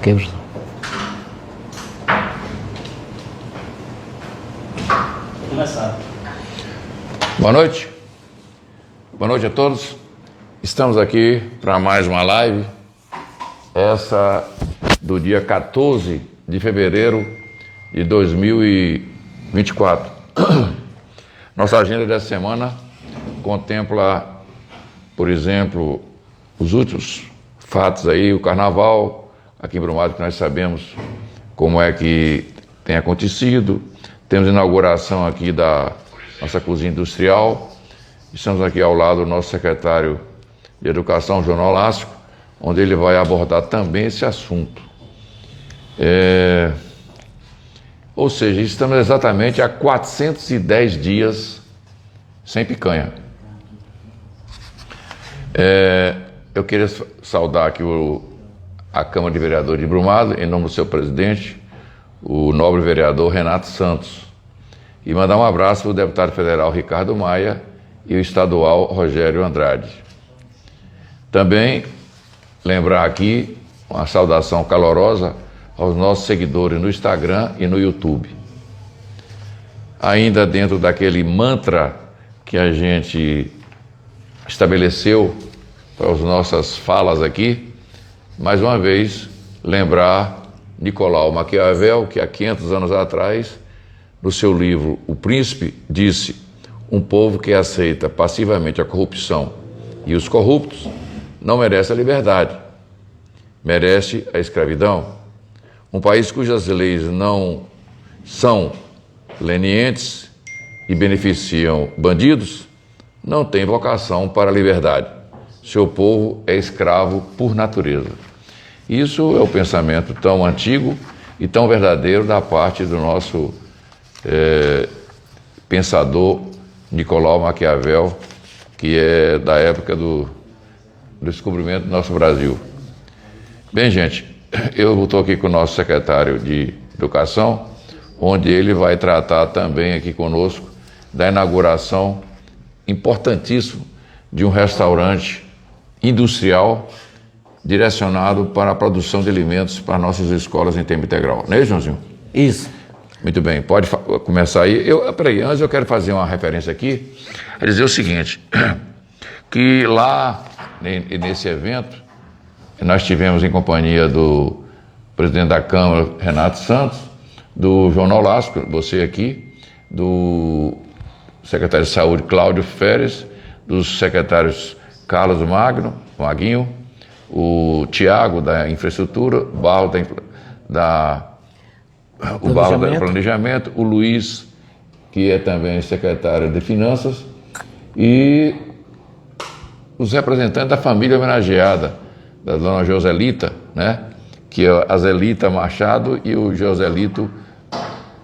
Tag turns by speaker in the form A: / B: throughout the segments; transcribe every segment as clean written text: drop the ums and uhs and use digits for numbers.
A: Ok, professor.
B: Começar.
C: Boa noite. Boa noite a todos. Estamos aqui para mais uma live. Essa do dia 14 de fevereiro de 2024. Nossa agenda dessa semana contempla, por exemplo, os últimos fatos aí, o carnaval aqui em Brumado, que nós sabemos como é que tem acontecido. Temos a inauguração aqui da nossa cozinha industrial. Estamos aqui ao lado do nosso secretário de Educação, João Nolasco, onde ele vai abordar também esse assunto. Ou seja, estamos exatamente há 410 dias sem picanha. Eu queria saudar aqui a Câmara de Vereadores de Brumado, em nome do seu presidente, o nobre vereador Renato Santos, e mandar um abraço para o deputado federal Ricardo Maia e o estadual Rogério Andrade. Também lembrar aqui uma saudação calorosa aos nossos seguidores no Instagram e no YouTube. Ainda dentro daquele mantra que a gente estabeleceu para as nossas falas aqui, mais uma vez lembrar Nicolau Maquiavel, que há 500 anos atrás, no seu livro O Príncipe, disse: um povo que aceita passivamente a corrupção e os corruptos não merece a liberdade, merece a escravidão. Um país cujas leis não são lenientes e beneficiam bandidos não tem vocação para a liberdade. Seu povo é escravo por natureza. Isso é o pensamento tão antigo e tão verdadeiro da parte do nosso pensador Nicolau Maquiavel, que é da época do descobrimento do nosso Brasil. Bem, gente, eu estou aqui com o nosso secretário de Educação, onde ele vai tratar também aqui conosco da inauguração importantíssima de um restaurante industrial direcionado para a produção de alimentos para nossas escolas em tempo integral. Não é isso, Joãozinho?
A: Isso.
C: Muito bem, pode começar aí. Peraí, antes eu quero fazer uma referência aqui, a dizer o seguinte, que lá nesse evento, nós tivemos em companhia do presidente da Câmara, Renato Santos, do João Nolasco, você aqui, do secretário de Saúde, Cláudio Feres, dos secretários Carlos Maguinho, o Tiago da Infraestrutura, o Barro da Planejamento, o Luiz, que é também secretário de Finanças, e os representantes da família homenageada, da dona Joselita, né? Que é a Zelita Machado e o Joselito.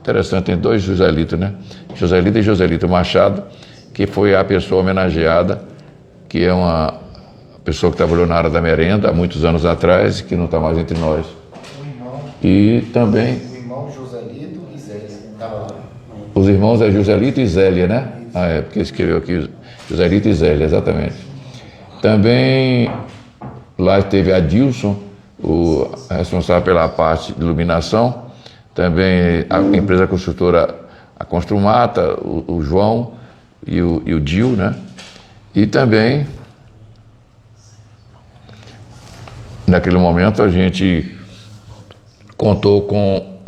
C: Interessante, tem dois Joselitos, né? Joselita e Joselito Machado, que foi a pessoa homenageada, que é uma pessoa que trabalhou na área da merenda há muitos anos atrás, que não está mais entre nós. E também
D: o irmão Joselito e Zélia.
C: Os irmãos é Joselito e Zélia, né? Porque escreveu aqui Joselito e Zélia, exatamente. Também lá teve Adilson, o responsável pela parte de iluminação, também a empresa construtora, a Construmata, o João e o Dil, né? E também, naquele momento, a gente contou com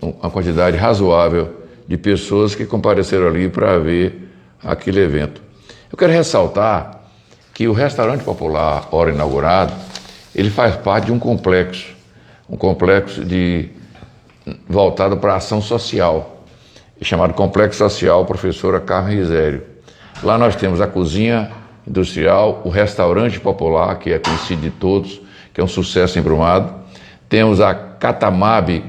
C: uma quantidade razoável de pessoas que compareceram ali para ver aquele evento. Eu quero ressaltar que o restaurante popular, ora inaugurado, ele faz parte de um complexo voltado para a ação social, chamado Complexo Social Professora Carmen Risério. Lá nós temos a cozinha industrial, o restaurante popular, que é conhecido de todos, que é um sucesso em Brumado. Temos a Catamab,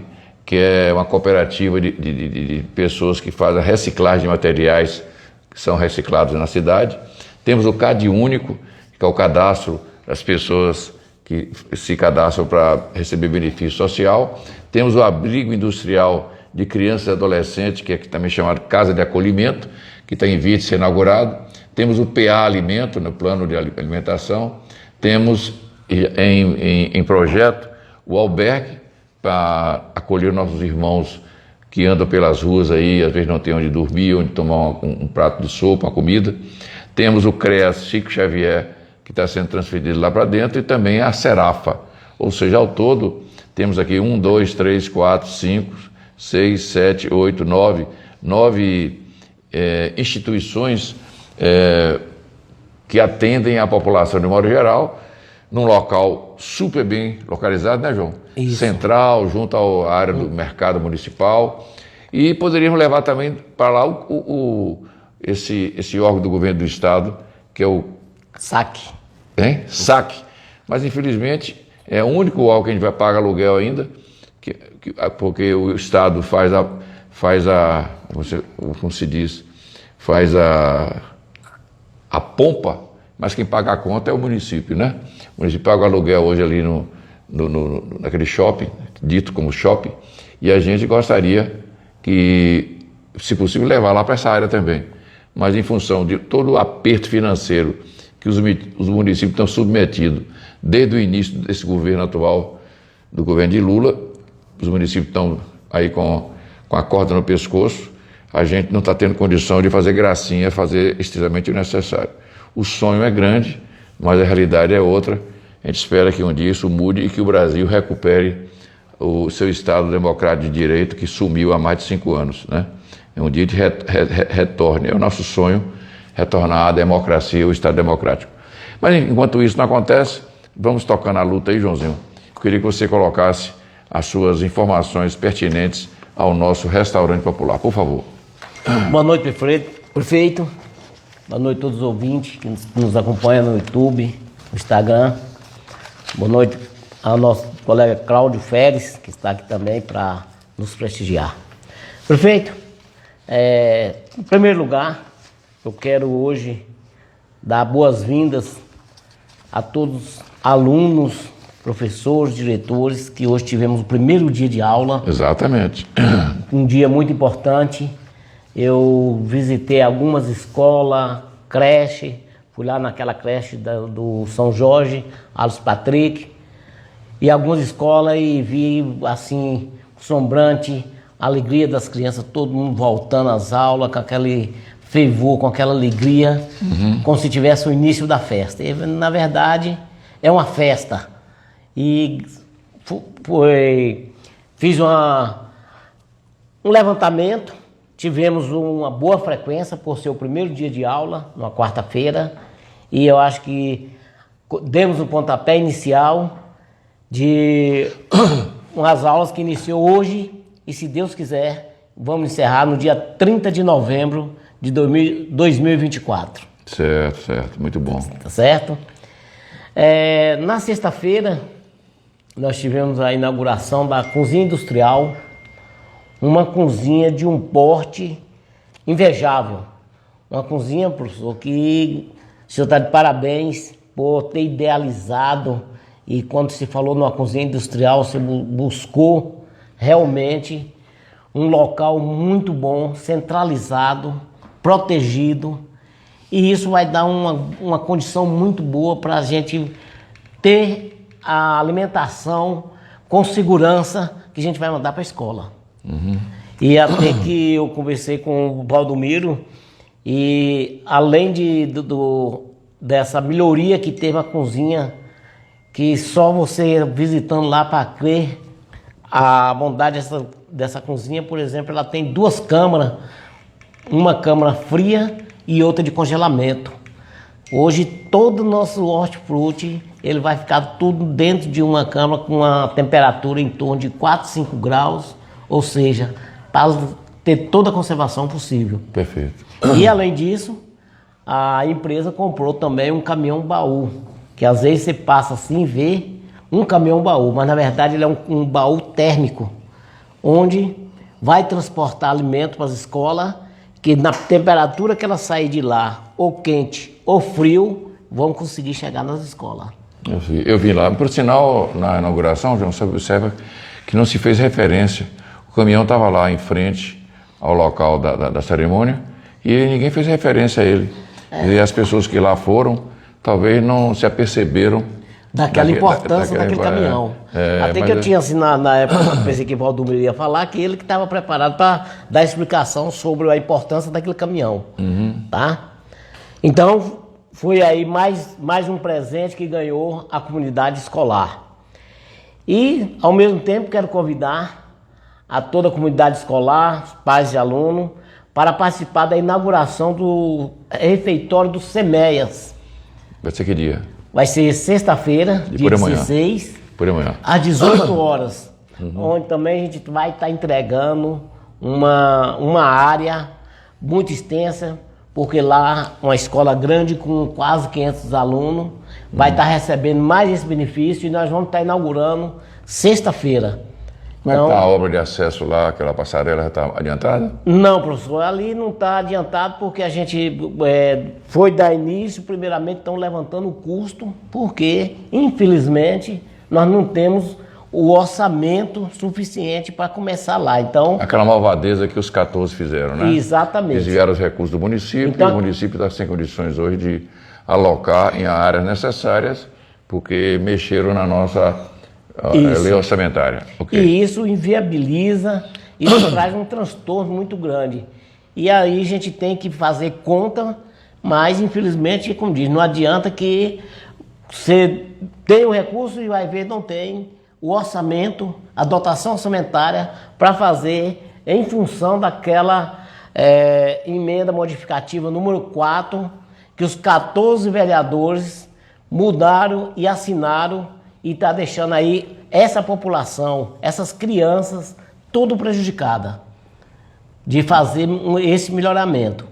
C: que é uma cooperativa de pessoas que fazem a reciclagem de materiais que são reciclados na cidade. Temos o CAD Único, que é o cadastro das pessoas que se cadastram para receber benefício social. Temos o abrigo industrial de crianças e adolescentes, que é também chamado Casa de Acolhimento, que está em via de ser inaugurado. Temos o PA Alimento, no plano de alimentação. Temos em projeto o albergue para acolher nossos irmãos que andam pelas ruas aí, às vezes não tem onde dormir, onde tomar um prato de sopa, uma comida. Temos o CREAS Chico Xavier, que está sendo transferido lá para dentro, e também a Serafa. Ou seja, ao todo, temos aqui 1, 2, 3, 4, 5, 6, 7, 8, 9 instituições que atendem a população de modo geral, num local super bem localizado, né, João?
A: Isso.
C: Central, junto à área do mercado municipal. E poderíamos levar também para lá esse órgão do governo do estado, que é o
A: SAC.
C: SAC. Mas, infelizmente, é o único órgão que a gente vai pagar aluguel ainda, porque o estado faz como se diz, faz a pompa, mas quem paga a conta é o município, né? O município paga o aluguel hoje ali naquele shopping, dito como shopping, e a gente gostaria que, se possível, levar lá para essa área também. Mas em função de todo o aperto financeiro que os municípios estão submetidos desde o início desse governo atual, do governo de Lula, os municípios estão aí com a corda no pescoço, a gente não está tendo condição de fazer gracinha, fazer estritamente o necessário. O sonho é grande, mas a realidade é outra. A gente espera que um dia isso mude e que o Brasil recupere o seu Estado democrático de direito que sumiu há mais de 5 anos, né? Um dia de retorne. É o nosso sonho retornar à democracia, o Estado democrático. Mas enquanto isso não acontece, vamos tocando a luta aí, Joãozinho. Eu queria que você colocasse as suas informações pertinentes ao nosso restaurante popular, por favor.
A: Boa noite, prefeito. Boa noite a todos os ouvintes que nos acompanham no YouTube, no Instagram. Boa noite ao nosso colega Cláudio Feres, que está aqui também para nos prestigiar. Prefeito, em primeiro lugar, eu quero hoje dar boas-vindas a todos os alunos, professores, diretores, que hoje tivemos o primeiro dia de aula.
C: Exatamente.
A: Um dia muito importante. Eu visitei algumas escolas, creche, fui lá naquela creche do São Jorge, Alves Patrick, e algumas escolas e vi, assim, sombrante, a alegria das crianças, todo mundo voltando às aulas, com aquele fervor, com aquela alegria, como se tivesse o início da festa. E, na verdade, é uma festa. E fiz um levantamento, tivemos uma boa frequência por ser o primeiro dia de aula, numa quarta-feira, e eu acho que demos o pontapé inicial de umas aulas que iniciou hoje, e se Deus quiser, vamos encerrar no dia 30 de novembro de 2024.
C: Certo, muito bom.
A: Tá certo? Na sexta-feira, nós tivemos a inauguração da cozinha industrial, uma cozinha de um porte invejável. Uma cozinha, professor, que o senhor está de parabéns por ter idealizado, e quando se falou numa cozinha industrial, você buscou realmente um local muito bom, centralizado, protegido, e isso vai dar uma condição muito boa para a gente ter a alimentação com segurança que a gente vai mandar para a escola. E até que eu conversei com o Valdomiro, e além dessa melhoria que teve a cozinha, que só você visitando lá para crer a bondade dessa cozinha, por exemplo, ela tem 2 câmaras, uma câmara fria e outra de congelamento. Hoje todo o nosso hortifruti, ele vai ficar tudo dentro de uma câmara com uma temperatura em torno de 4, 5 graus, ou seja, para ter toda a conservação possível.
C: Perfeito.
A: E além disso, a empresa comprou também um caminhão baú, que às vezes você passa assim e vê um caminhão baú, mas na verdade ele é um baú térmico, onde vai transportar alimento para as escolas, que na temperatura que ela sair de lá, ou quente ou frio, vão conseguir chegar nas escolas.
C: Eu vi lá, por sinal, na inauguração, João, você observa que não se fez referência. O caminhão estava lá em frente ao local da cerimônia e ninguém fez referência a ele. E as pessoas que lá foram, talvez não se aperceberam
A: daquela importância daquele caminhão. Até que eu tinha assim, na época, eu pensei que o Valdomiro ia falar, que ele que estava preparado para dar explicação sobre a importância daquele caminhão. Tá? Então, foi aí mais um presente que ganhou a comunidade escolar. E, ao mesmo tempo, quero convidar a toda a comunidade escolar, pais e alunos, para participar da inauguração do refeitório do SEMEAS.
C: Vai ser que dia?
A: Vai ser sexta-feira, dia 16,
C: por amanhã,
A: às 18 horas, onde também a gente vai estar entregando uma área muito extensa, porque lá uma escola grande com quase 500 alunos vai estar recebendo mais esse benefício e nós vamos estar inaugurando sexta-feira.
C: Como é que está a obra de acesso lá, aquela passarela já está adiantada?
A: Não, professor, ali não está adiantado porque a gente foi dar início, primeiramente estão levantando o custo, porque, infelizmente, nós não temos o orçamento suficiente para começar lá. Então,
C: aquela malvadeza que os 14 fizeram, né?
A: Exatamente.
C: Desviaram os recursos do município,
A: então,
C: e o município está sem condições hoje de alocar em áreas necessárias, porque mexeram na nossa lei orçamentária. Okay.
A: E isso inviabiliza, isso traz um transtorno muito grande. E aí a gente tem que fazer conta, mas infelizmente, como diz, não adianta que você tem o recurso e vai ver, não tem o orçamento, a dotação orçamentária para fazer em função daquela emenda modificativa número 4, que os 14 vereadores mudaram e assinaram e está deixando aí essa população, essas crianças, tudo prejudicada de fazer esse melhoramento.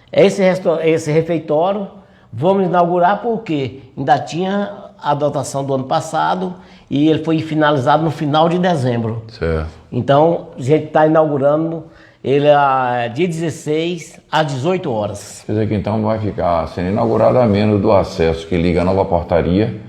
A: Esse refeitório vamos inaugurar porque ainda tinha a dotação do ano passado e ele foi finalizado no final de dezembro.
C: Certo.
A: Então, a gente está inaugurando ele dia 16 às 18 horas.
C: Quer dizer que então vai ficar sendo inaugurado a menos do acesso que liga a nova portaria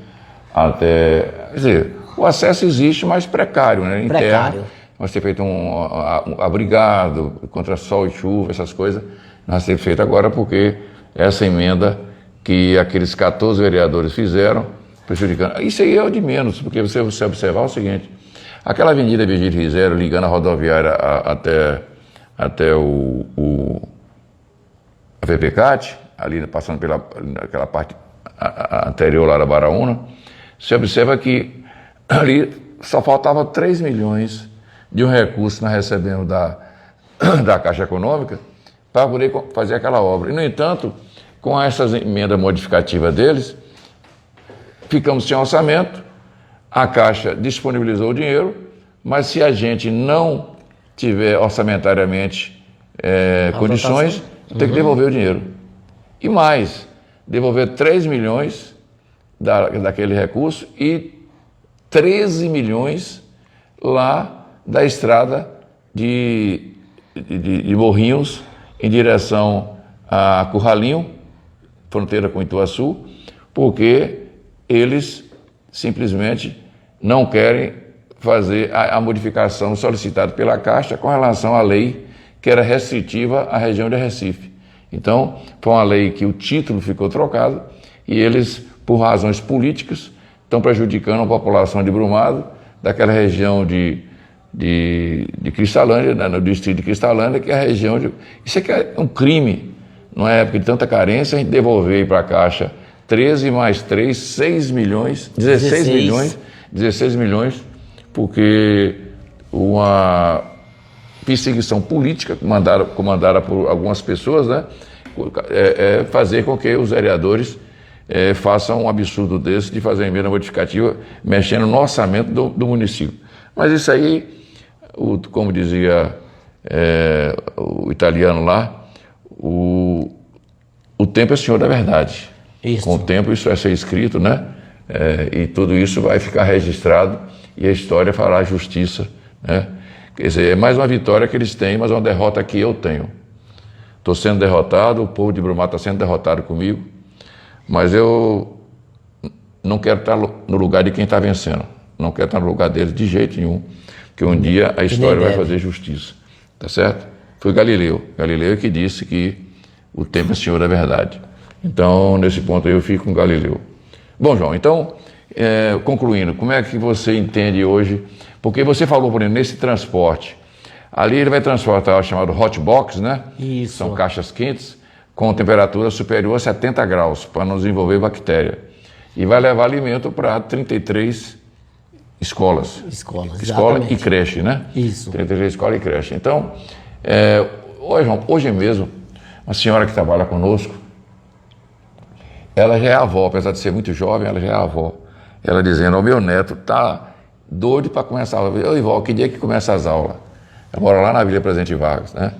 C: até... Quer dizer, o acesso existe, mas precário, né? Em
A: Precário.
C: terra, nós temos feito um abrigado contra sol e chuva, essas coisas. Nós temos feito agora porque essa emenda que aqueles 14 vereadores fizeram, prejudicando. Isso aí é o de menos, porque você observar o seguinte, aquela avenida Virgílio Rizero ligando a rodoviária até a VPCAT, ali passando aquela parte anterior lá da Baraúna, você observa que ali só faltava 3 milhões de um recurso que nós recebemos da Caixa Econômica para poder fazer aquela obra. E, no entanto, com essas emendas modificativas deles, ficamos sem orçamento, a Caixa disponibilizou o dinheiro, mas se a gente não tiver orçamentariamente condições, tem que devolver o dinheiro. E mais, devolver 3 milhões daquele recurso e 13 milhões lá da estrada de Morrinhos em direção a Curralinho, fronteira com Ituaçu, porque eles simplesmente não querem fazer a modificação solicitada pela Caixa com relação à lei que era restritiva à região de Recife. Então, foi uma lei que o título ficou trocado e eles, por razões políticas, estão prejudicando a população de Brumado, daquela região de Cristalândia, no distrito de Cristalândia, que é a região de... Isso aqui é um crime, numa época de tanta carência, a gente devolver para a Caixa 13 mais 3, 6 milhões, 16 milhões, porque uma perseguição política comandada por algumas pessoas, né, fazer com que os vereadores façam um absurdo desse de fazer emenda modificativa mexendo no orçamento do município. Mas isso aí, como dizia o italiano lá, o tempo é senhor da verdade. Isso. Com o tempo isso vai ser escrito, né? E tudo isso vai ficar registrado e a história fará justiça, né? Quer dizer, é mais uma vitória que eles têm, mas uma derrota que eu tenho. Estou sendo derrotado, o povo de Brumado está sendo derrotado comigo, mas eu não quero estar no lugar de quem está vencendo. Não quero estar no lugar deles de jeito nenhum, que um dia a história vai fazer justiça. Tá certo? Foi Galileu que disse que o tempo é senhor da verdade. Então, nesse ponto aí eu fico com Galileu. Bom, João, então, concluindo, como é que você entende hoje? Porque você falou, por exemplo, nesse transporte. Ali ele vai transportar o chamado hot box, né?
A: Isso.
C: São caixas quentes com temperatura superior a 70 graus para não desenvolver bactéria. E vai levar alimento para 33 escolas. Escola
A: exatamente.
C: e creche, né?
A: Isso.
C: 33 escola e creche. Então, hoje mesmo, uma senhora que trabalha conosco, ela já é avó, apesar de ser muito jovem, ela já é avó. Ela dizendo, o meu neto tá doido para começar a aula. Oi, vó, que dia que começa as aulas? Ela mora lá na Vila Presidente Vargas, né?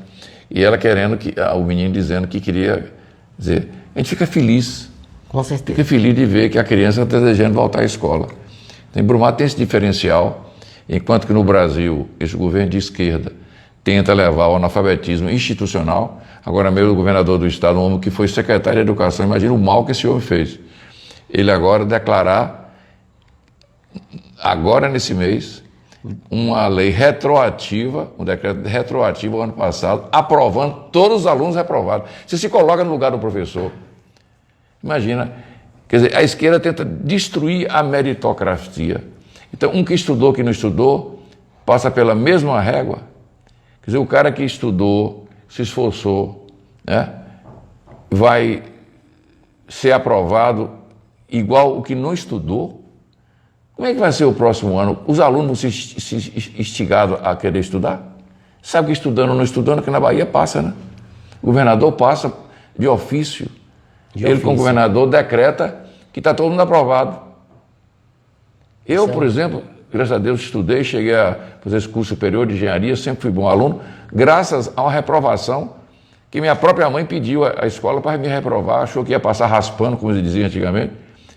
C: E ela querendo, o menino dizendo que queria dizer, a gente fica feliz.
A: Com certeza.
C: Fica feliz de ver que a criança está desejando voltar à escola. Em Brumado tem esse diferencial, enquanto que no Brasil, esse governo de esquerda tenta levar o analfabetismo institucional. Agora mesmo o governador do estado, um homem que foi secretário de Educação, imagina o mal que esse homem fez. Ele agora declarar, agora nesse mês, uma lei retroativa, um decreto retroativo ao ano passado, aprovando todos os alunos reprovados. Você se coloca no lugar do professor. Imagina, quer dizer, a esquerda tenta destruir a meritocracia. Então, um que estudou, que não estudou, passa pela mesma régua. Quer dizer, o cara que estudou, se esforçou, né, vai ser aprovado igual o que não estudou. Como é que vai ser o próximo ano? Os alunos vão ser instigados a querer estudar? Sabe que estudando ou não estudando, que na Bahia passa, né? O governador passa de ofício. Ele, como governador, decreta que está todo mundo aprovado. Eu, por exemplo, graças a Deus, estudei, cheguei a fazer esse curso superior de engenharia, sempre fui bom aluno, graças a uma reprovação que minha própria mãe pediu à escola para me reprovar, achou que ia passar raspando, como se dizia antigamente,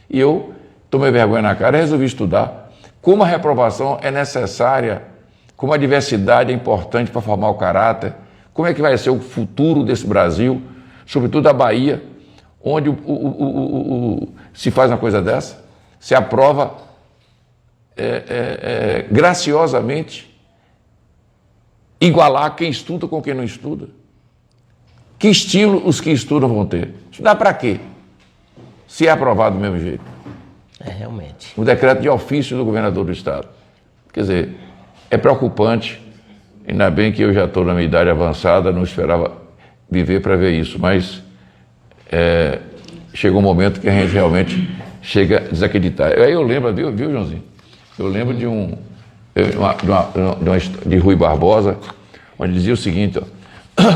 C: e eu tomei vergonha na cara e resolvi estudar. Como a reprovação é necessária, como a diversidade é importante para formar o caráter, como é que vai ser o futuro desse Brasil, sobretudo a Bahia, onde se faz uma coisa dessa, se aprova graciosamente igualar quem estuda com quem não estuda. Que estilo os que estudam vão ter? Estudar para quê? Se é aprovado do mesmo jeito.
A: Realmente.
C: O decreto de ofício do governador do estado. Quer dizer, é preocupante, ainda bem que eu já estou na minha idade avançada, não esperava viver para ver isso, mas chegou um momento que a gente realmente chega a desacreditar. Aí eu lembro, viu, Joãozinho? Eu lembro de Rui Barbosa, onde dizia o seguinte, ó,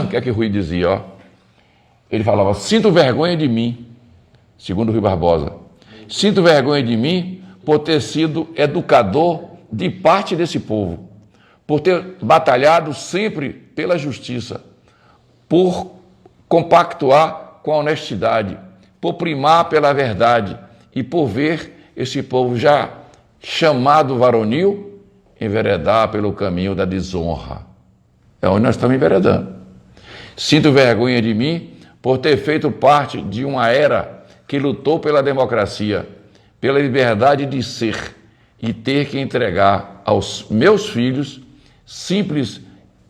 C: o que é que Rui dizia, ó? Ele falava, sinto vergonha de mim, segundo Rui Barbosa, sinto vergonha de mim por ter sido educador de parte desse povo, por ter batalhado sempre pela justiça, por compactuar com a honestidade, por primar pela verdade e por ver esse povo já chamado varonil enveredar pelo caminho da desonra. É onde nós estamos enveredando. Sinto vergonha de mim por ter feito parte de uma era que lutou pela democracia, pela liberdade de ser e ter que entregar aos meus filhos, simples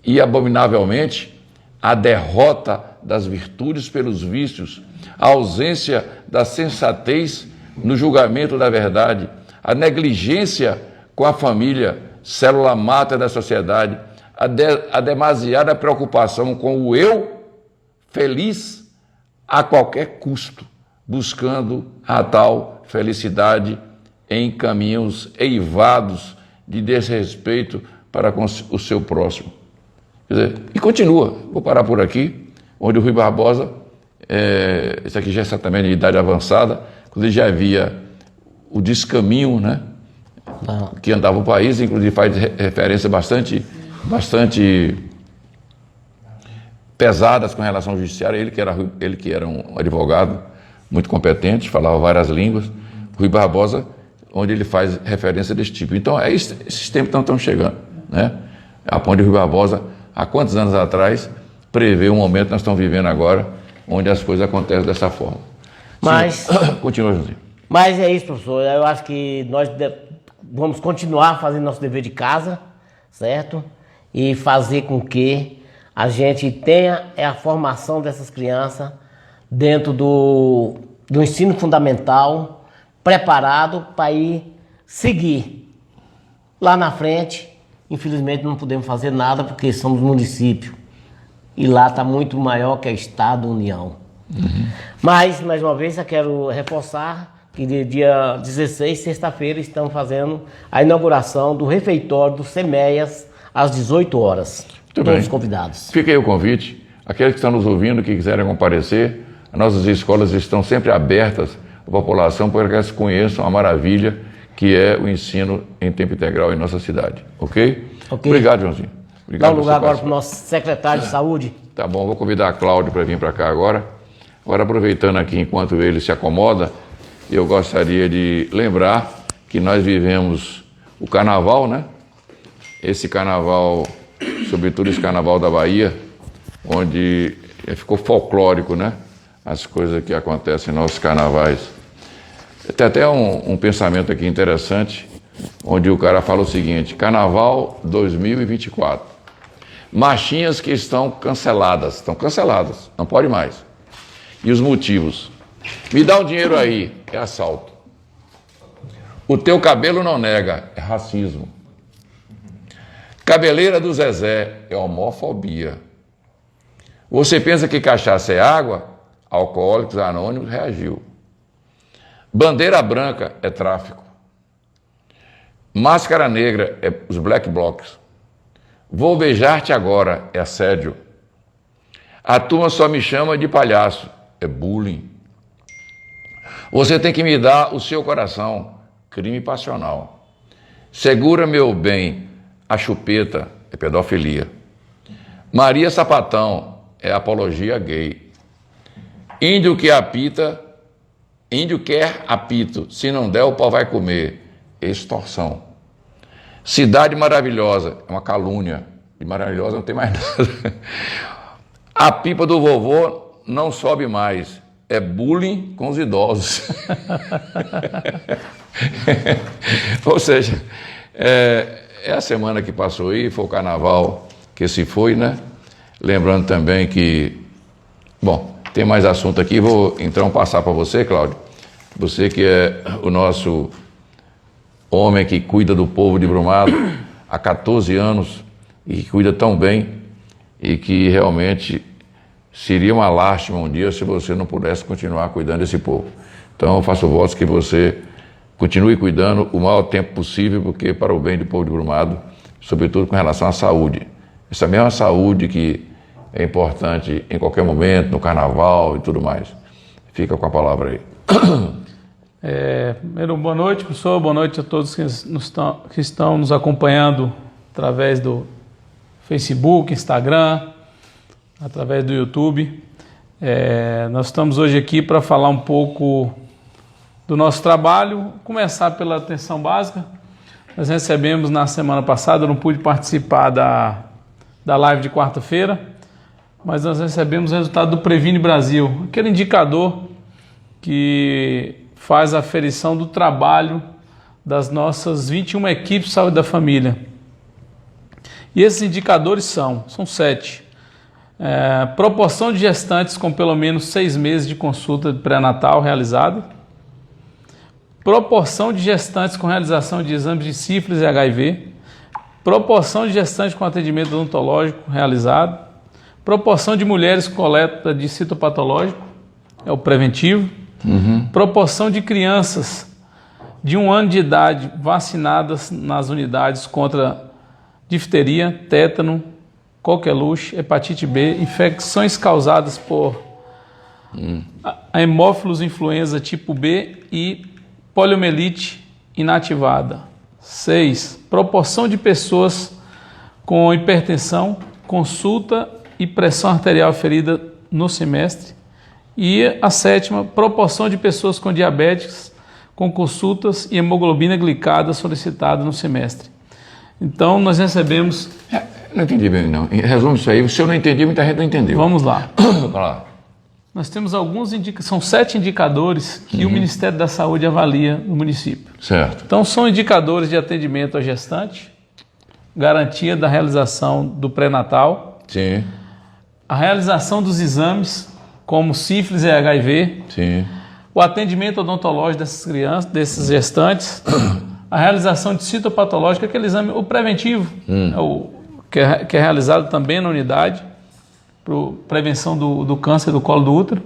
C: e abominavelmente, a derrota das virtudes pelos vícios, a ausência da sensatez no julgamento da verdade, a negligência com a família, célula mata da sociedade, a demasiada preocupação com o eu feliz a qualquer custo, buscando a tal felicidade em caminhos eivados de desrespeito para com o seu próximo. Quer dizer, e continua, vou parar por aqui, onde o Rui Barbosa, esse aqui já é também de idade avançada, quando ele já havia o descaminho, né, que andava o país, inclusive faz referência bastante pesadas com relação ao judiciário, ele que era um advogado muito competente, falava várias línguas, Rui Barbosa, onde ele faz referência desse tipo. Então, esses tempos não estão chegando, né? A ponte de Rui Barbosa, há quantos anos atrás, prevê um momento que nós estamos vivendo agora, onde as coisas acontecem dessa forma.
A: Mas,
C: continua, Josinho.
A: Mas é isso, professor. Eu acho que nós vamos continuar fazendo nosso dever de casa, certo? E fazer com que a gente tenha a formação dessas crianças dentro do ensino fundamental, preparado para ir seguir. Lá na frente, infelizmente não podemos fazer nada porque somos município. E lá está muito maior que o Estado União. Mas, mais uma vez, eu quero reforçar que dia 16, sexta-feira, estamos fazendo a inauguração do refeitório do SEMEAS às 18 horas.
C: Muito
A: Todos
C: bem.
A: os convidados.
C: Fica aí o convite. Aqueles que estão nos ouvindo, que quiserem comparecer, as nossas escolas estão sempre abertas à população para que elas conheçam a maravilha que é o ensino em tempo integral em nossa cidade. Ok?
A: Ok.
C: Obrigado, Joãozinho. Obrigado
A: Dá um
C: por
A: lugar
C: sua
A: agora para o
C: participação.
A: nosso secretário de saúde.
C: Tá bom, vou convidar a Cláudio para vir para cá agora. Agora, aproveitando aqui enquanto ele se acomoda, eu gostaria de lembrar que nós vivemos o carnaval, né? Esse carnaval, sobretudo esse carnaval da Bahia, onde ficou folclórico, né? As coisas que acontecem em nossos carnavais. Tem até um pensamento aqui interessante, onde o cara fala o seguinte: Carnaval 2024. Marchinhas que estão canceladas, não pode mais. E os motivos? Me dá um dinheiro aí, é assalto. O teu cabelo não nega, é racismo. Cabeleira do Zezé, é homofobia. Você pensa que cachaça é água? Alcoólicos Anônimos reagiu. Bandeira branca é tráfico. Máscara negra é os black blocs. Vou beijar-te agora é assédio. A turma só me chama de palhaço, é bullying. Você tem que me dar o seu coração, crime passional. Segura, meu bem, a chupeta é pedofilia. Maria Sapatão é apologia gay. Índio que apita, índio quer apito, se não der o pau vai comer, extorsão. Cidade maravilhosa, é uma calúnia, de maravilhosa não tem mais nada. A pipa do vovô não sobe mais, é bullying com os idosos. Ou seja, é a semana que passou aí, foi o carnaval que se foi, né? Lembrando também que, bom, tem mais assunto aqui, vou então passar para você, Cláudio. Você que é o nosso homem que cuida do povo de Brumado há 14 anos e que cuida tão bem e que realmente seria uma lástima um dia se você não pudesse continuar cuidando desse povo. Então eu faço votos que você continue cuidando o maior tempo possível, porque para o bem do povo de Brumado, sobretudo com relação à saúde. Essa mesma saúde que é importante em qualquer momento, no carnaval e tudo mais. Fica com a palavra aí.
E: Primeiro, boa noite, professor. Boa noite a todos que estão nos acompanhando através do Facebook, Instagram, através do YouTube. Nós estamos hoje aqui para falar um pouco do nosso trabalho, começar pela atenção básica. Nós recebemos na semana passada, eu não pude participar da live de quarta-feira, mas nós recebemos o resultado do Previne Brasil, aquele indicador que faz a aferição do trabalho das nossas 21 equipes de saúde da família. E esses indicadores são 7. Proporção de gestantes com pelo menos 6 meses de consulta pré-natal realizada. Proporção de gestantes com realização de exames de sífilis e HIV. Proporção de gestantes com atendimento odontológico realizado. Proporção de mulheres com coleta de citopatológico, é o preventivo. Proporção de crianças de 1 ano de idade vacinadas nas unidades contra difteria, tétano, coqueluche, hepatite B, infecções causadas por a hemófilos influenza tipo B e poliomielite inativada. 6. Proporção de pessoas com hipertensão, consulta e pressão arterial ferida no semestre. E a 7ª, proporção de pessoas com diabetes, com consultas e hemoglobina glicada solicitada no semestre. Então, nós recebemos...
C: Não entendi bem, não. Resume isso aí. Se eu não entendi, muita gente não entendeu.
E: Vamos lá.
C: Vamos lá.
E: Nós temos são 7 indicadores que o Ministério da Saúde avalia no município.
C: Certo.
E: Então, são indicadores de atendimento à gestante, garantia da realização do pré-natal,
C: Sim.
E: a realização dos exames, como sífilis e HIV,
C: Sim.
E: o atendimento odontológico dessas crianças, desses gestantes, a realização de citopatológica, aquele exame, o preventivo, que é realizado também na unidade, para prevenção do câncer do colo do útero.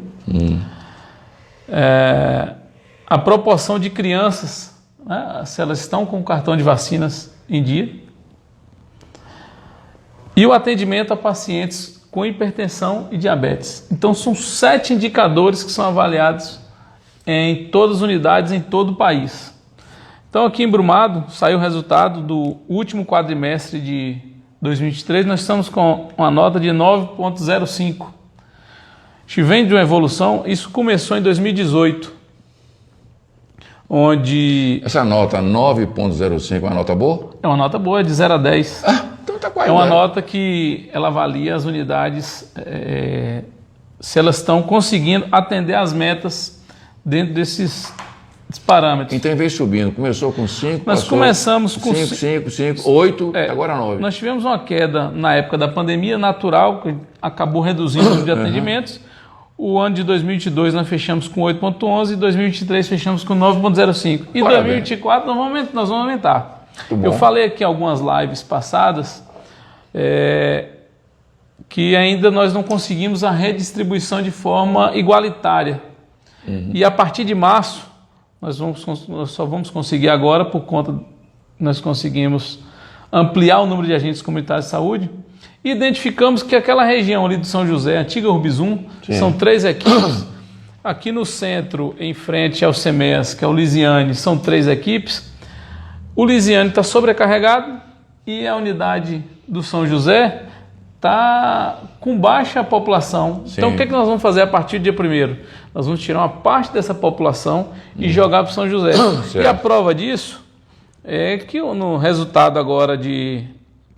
E: A proporção de crianças, né, se elas estão com o cartão de vacinas em dia. E o atendimento a pacientes com hipertensão e diabetes. Então, são 7 indicadores que são avaliados em todas as unidades em todo o país. Então, aqui em Brumado, saiu o resultado do último quadrimestre de 2023, nós estamos com uma nota de 9,05. A gente vem de uma evolução, isso começou em 2018, onde...
C: Essa nota 9,05 é uma nota boa?
E: É uma nota boa, é de 0 a 10.
C: Então tá quase.
E: É uma nota que ela avalia as unidades, se elas estão conseguindo atender as metas dentro desses parâmetros.
C: Então, vem subindo. Começou com 5,
E: Nós começamos com
C: 5, 8, agora 9.
E: Nós tivemos uma queda na época da pandemia natural, que acabou reduzindo o número de atendimentos. O ano de 2022 nós fechamos com 8,11 e 2023 fechamos com 9,05. E 2024 nós vamos aumentar. Eu falei aqui em algumas lives passadas que ainda nós não conseguimos a redistribuição de forma igualitária. E a partir de março, nós só vamos conseguir agora, por conta nós conseguimos ampliar o número de agentes comunitários de saúde. E identificamos que aquela região ali do São José, antiga Urbizum, são 3 equipes. Aqui no centro, em frente ao CEMES, que é o Lisiane, são 3 equipes. O Lisiane está sobrecarregado e a unidade do São José está com baixa população. Sim. Então, o que nós vamos fazer a partir do dia 1º? Nós vamos tirar uma parte dessa população e jogar para o São José. E a prova disso é que no resultado agora de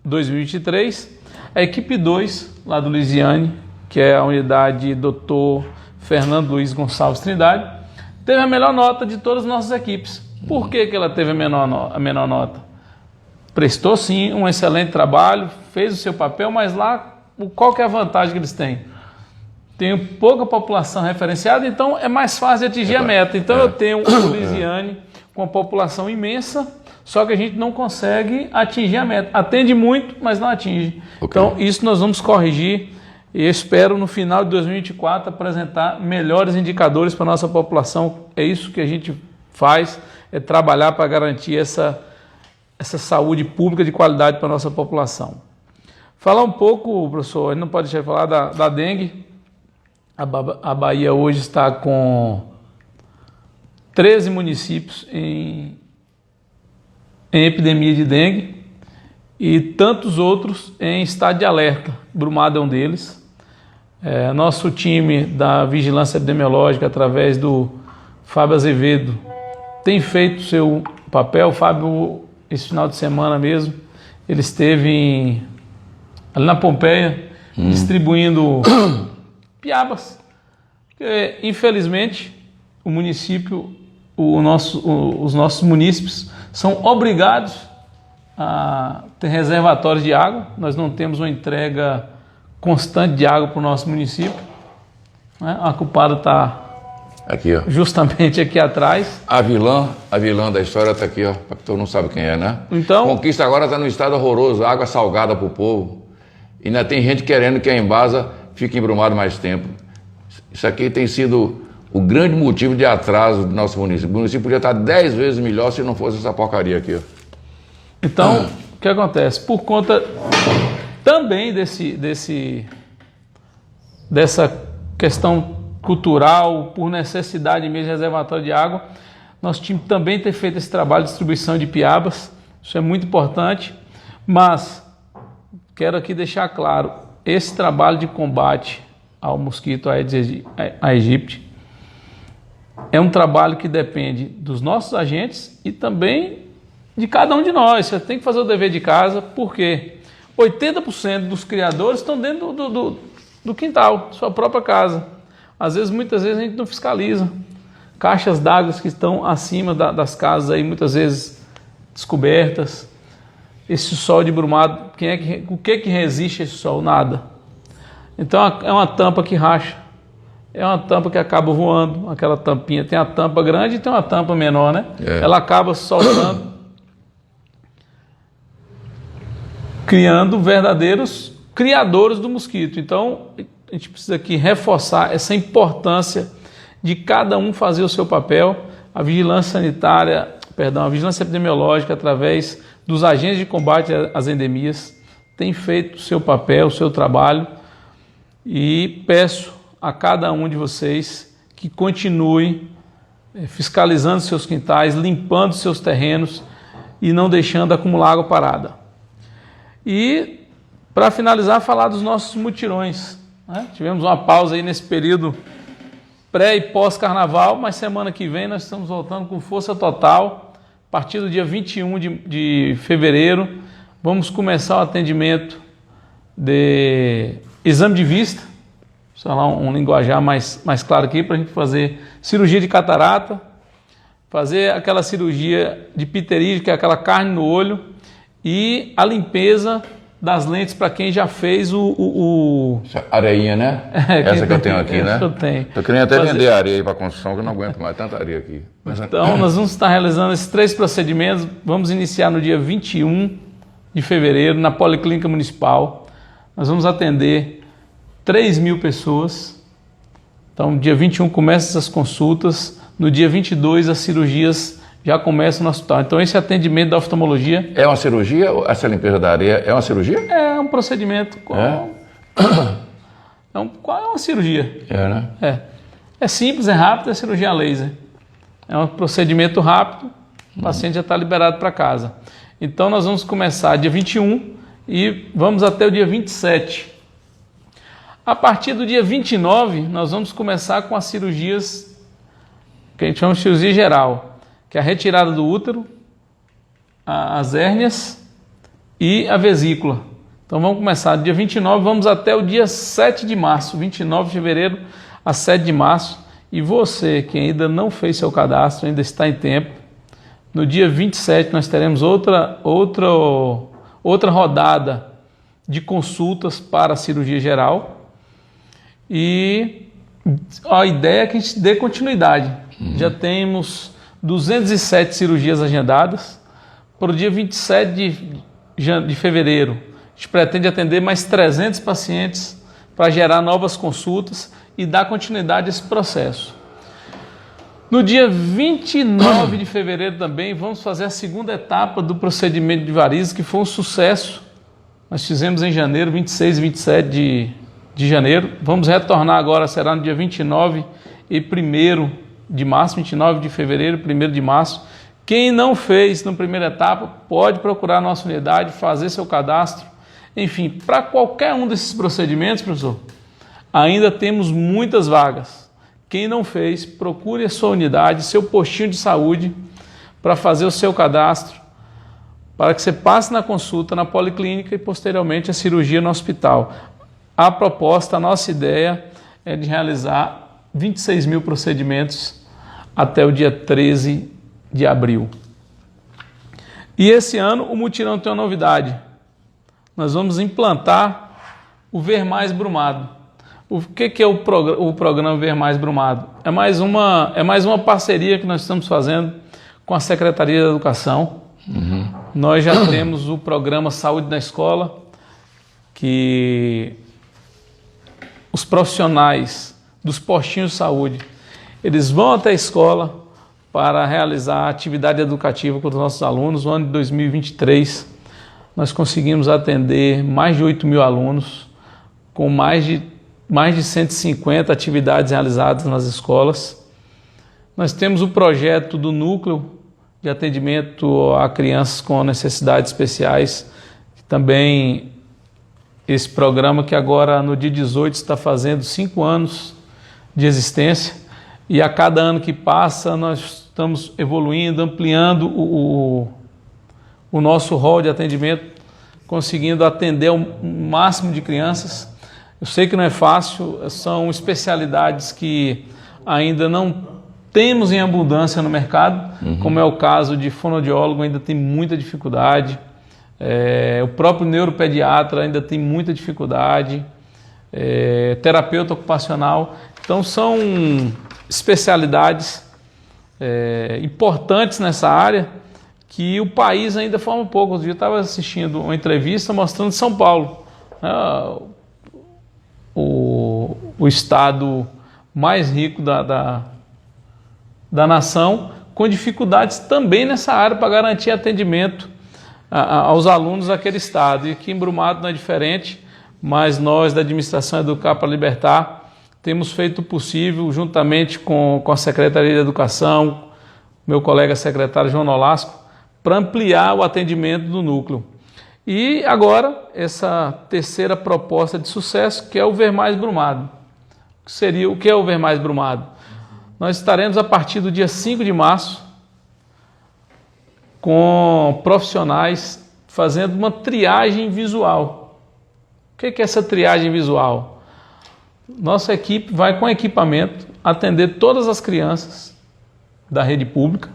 E: 2023, a equipe 2, lá do Lisiane, que é a unidade Dr. Fernando Luiz Gonçalves Trindade, teve a melhor nota de todas as nossas equipes. Por que ela teve a menor nota? Prestou sim um excelente trabalho, fez o seu papel, mas lá qual que é a vantagem que eles têm? Tem pouca população referenciada, então é mais fácil de atingir a meta. Então eu tenho o Lisiane com uma população imensa, só que a gente não consegue atingir a meta. Atende muito, mas não atinge. Então isso nós vamos corrigir e espero no final de 2024 apresentar melhores indicadores para a nossa população. É isso que a gente faz, é trabalhar para garantir essa saúde pública de qualidade para a nossa população. Falar um pouco, professor, a gente não pode deixar de falar da dengue. A Bahia hoje está com 13 municípios em epidemia de dengue e tantos outros em estado de alerta. Brumado é um deles. Nosso time da Vigilância Epidemiológica, através do Fábio Azevedo, tem feito seu papel. O Fábio, esse final de semana mesmo, ele esteve ali na Pompeia, distribuindo piabas. Porque, infelizmente, o município, os nossos munícipes são obrigados a ter reservatórios de água. Nós não temos uma entrega constante de água para o nosso município. Né? A culpada está
C: aqui, ó,
E: justamente aqui atrás.
C: A vilã da história está aqui, ó, para que todo mundo sabe quem é, né?
E: Então,
C: Conquista agora está num estado horroroso, água salgada para o povo. E ainda tem gente querendo que a Embasa fique embrumado mais tempo. Isso aqui tem sido o grande motivo de atraso do nosso município. O município podia estar 10 vezes melhor se não fosse essa porcaria aqui, ó.
E: Então, o que acontece? Por conta também dessa questão cultural, por necessidade mesmo de reservatório de água, nosso time também tem feito esse trabalho de distribuição de piabas. Isso é muito importante, mas quero aqui deixar claro, esse trabalho de combate ao mosquito Aedes aegypti é um trabalho que depende dos nossos agentes e também de cada um de nós. Você tem que fazer o dever de casa, porque 80% dos criadores estão dentro do quintal, sua própria casa. Muitas vezes a gente não fiscaliza. Caixas d'água que estão acima das casas aí, muitas vezes descobertas. Esse sol de Brumado, o que resiste a esse sol? Nada. Então é uma tampa que racha. é uma tampa que acaba voando, aquela tampinha. Tem a tampa grande e tem uma tampa menor, né? Ela acaba soltando, criando verdadeiros criadores do mosquito. Então, a gente precisa aqui reforçar essa importância de cada um fazer o seu papel. A vigilância sanitária, a vigilância epidemiológica, através dos agentes de combate às endemias, tem feito o seu papel, o seu trabalho, e peço a cada um de vocês que continue fiscalizando seus quintais, limpando seus terrenos e não deixando acumular água parada. E, para finalizar, falar dos nossos mutirões, né? Tivemos uma pausa aí nesse período pré e pós-carnaval, mas semana que vem nós estamos voltando com força total. A partir do dia 21 de fevereiro, vamos começar o atendimento de exame de vista, vou falar um linguajar mais claro aqui, para a gente fazer cirurgia de catarata, fazer aquela cirurgia de pterígio, que é aquela carne no olho, e a limpeza das lentes para quem já fez
C: Essa areinha, né? Essa que eu tenho aqui, né?
E: Eu tenho.
C: Eu queria até vender areia aí para construção, que eu não aguento mais tanta areia aqui.
E: Então, nós vamos estar realizando esses 3 procedimentos. Vamos iniciar no dia 21 de fevereiro, na Policlínica Municipal. Nós vamos atender 3.000 pessoas. Então, dia 21 começam essas consultas. No dia 22, as cirurgias já começam no hospital. Então, esse atendimento da oftalmologia...
C: É uma cirurgia? Essa limpeza da areia é uma cirurgia?
E: É um procedimento... É uma cirurgia.
C: É, né?
E: É simples, é rápido, é cirurgia a laser. É um procedimento rápido, o paciente já está liberado para casa. Então, nós vamos começar dia 21 e vamos até o dia 27. A partir do dia 29, nós vamos começar com as cirurgias, que a gente chama de cirurgia geral, que é a retirada do útero, as hérnias e a vesícula. Então vamos começar do dia 29, vamos até o dia 7 de março, 29 de fevereiro a 7 de março. E você que ainda não fez seu cadastro, ainda está em tempo, no dia 27 nós teremos outra rodada de consultas para a cirurgia geral. E a ideia é que a gente dê continuidade. Já temos 207 cirurgias agendadas. Para o dia 27 de fevereiro, a gente pretende atender mais 300 pacientes para gerar novas consultas e dar continuidade a esse processo. No dia 29 de fevereiro também, vamos fazer a segunda etapa do procedimento de varizes, que foi um sucesso. Nós fizemos em janeiro, 26 e 27 de janeiro. Vamos retornar agora, será no dia 29 e 1º de março, 29 de fevereiro, 1º de março. Quem não fez na primeira etapa, pode procurar a nossa unidade, fazer seu cadastro. Enfim, para qualquer um desses procedimentos, professor, ainda temos muitas vagas. Quem não fez, procure a sua unidade, seu postinho de saúde, para fazer o seu cadastro, para que você passe na consulta na policlínica e posteriormente a cirurgia no hospital. A proposta, a nossa ideia é de realizar 26.000 procedimentos até o dia 13 de abril. E esse ano o mutirão tem uma novidade. Nós vamos implantar o Ver Mais Brumado. O que é o programa Ver Mais Brumado? É mais uma parceria que nós estamos fazendo com a Secretaria da Educação. Nós já temos o programa Saúde na Escola, que os profissionais dos postinhos de saúde, eles vão até a escola para realizar atividade educativa com os nossos alunos. No ano de 2023, nós conseguimos atender mais de 8.000 alunos, com mais de 150 atividades realizadas nas escolas. Nós temos o projeto do Núcleo de Atendimento a Crianças com Necessidades Especiais, que também esse programa que agora no dia 18 está fazendo 5 anos de existência, e a cada ano que passa nós estamos evoluindo, ampliando o nosso rol de atendimento, conseguindo atender o máximo de crianças. Eu sei que não é fácil, são especialidades que ainda não temos em abundância no mercado, como é o caso de fonoaudiólogo, ainda tem muita dificuldade. O próprio neuropediatra ainda tem muita dificuldade, terapeuta ocupacional. Então são especialidades importantes nessa área que o país ainda forma pouco. Eu estava assistindo uma entrevista mostrando São Paulo, o estado mais rico da nação, com dificuldades também nessa área para garantir atendimento aos alunos daquele estado. E aqui em Brumado não é diferente, mas nós da Administração Educar para Libertar temos feito o possível, juntamente com a Secretaria de Educação, meu colega secretário João Nolasco, para ampliar o atendimento do núcleo. E agora, essa terceira proposta de sucesso, que é o Ver Mais Brumado. O que é o Ver Mais Brumado? Nós estaremos, a partir do dia 5 de março, com profissionais fazendo uma triagem visual. O que é essa triagem visual? Nossa equipe vai com equipamento atender todas as crianças da rede pública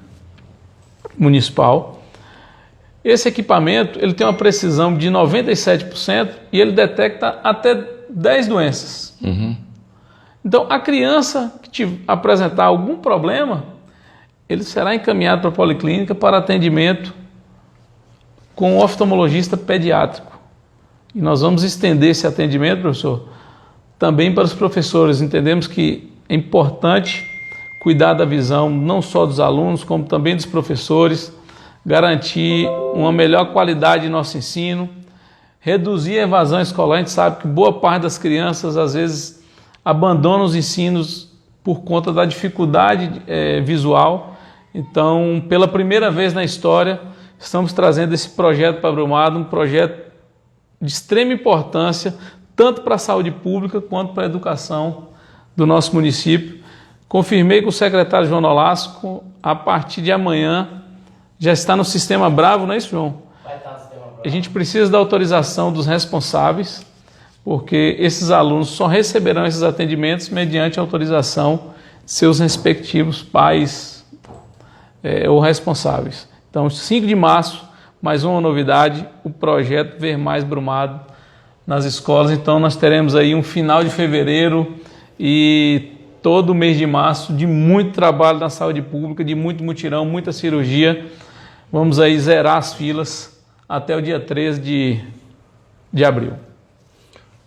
E: municipal. Esse equipamento ele tem uma precisão de 97% e ele detecta até 10 doenças. Então, a criança que apresentar algum problema, ele será encaminhado para a policlínica para atendimento com um oftalmologista pediátrico. E nós vamos estender esse atendimento, professor, também para os professores. Entendemos que é importante cuidar da visão não só dos alunos, como também dos professores, garantir uma melhor qualidade de nosso ensino, reduzir a evasão escolar. A gente sabe que boa parte das crianças, às vezes, abandonam os ensinos por conta da dificuldade visual. Então, pela primeira vez na história, estamos trazendo esse projeto para Brumado, um projeto de extrema importância, tanto para a saúde pública quanto para a educação do nosso município. Confirmei com o secretário João Nolasco, a partir de amanhã, já está no Sistema Bravo, não é isso, João?
A: Vai estar no Sistema Bravo.
E: A gente precisa da autorização dos responsáveis, porque esses alunos só receberão esses atendimentos mediante a autorização de seus respectivos pais ou responsáveis. Então, 5 de março, mais uma novidade, o projeto Ver Mais Brumado nas escolas. Então, nós teremos aí um final de fevereiro e todo o mês de março de muito trabalho na saúde pública, de muito mutirão, muita cirurgia. Vamos aí zerar as filas até o dia 13 de abril.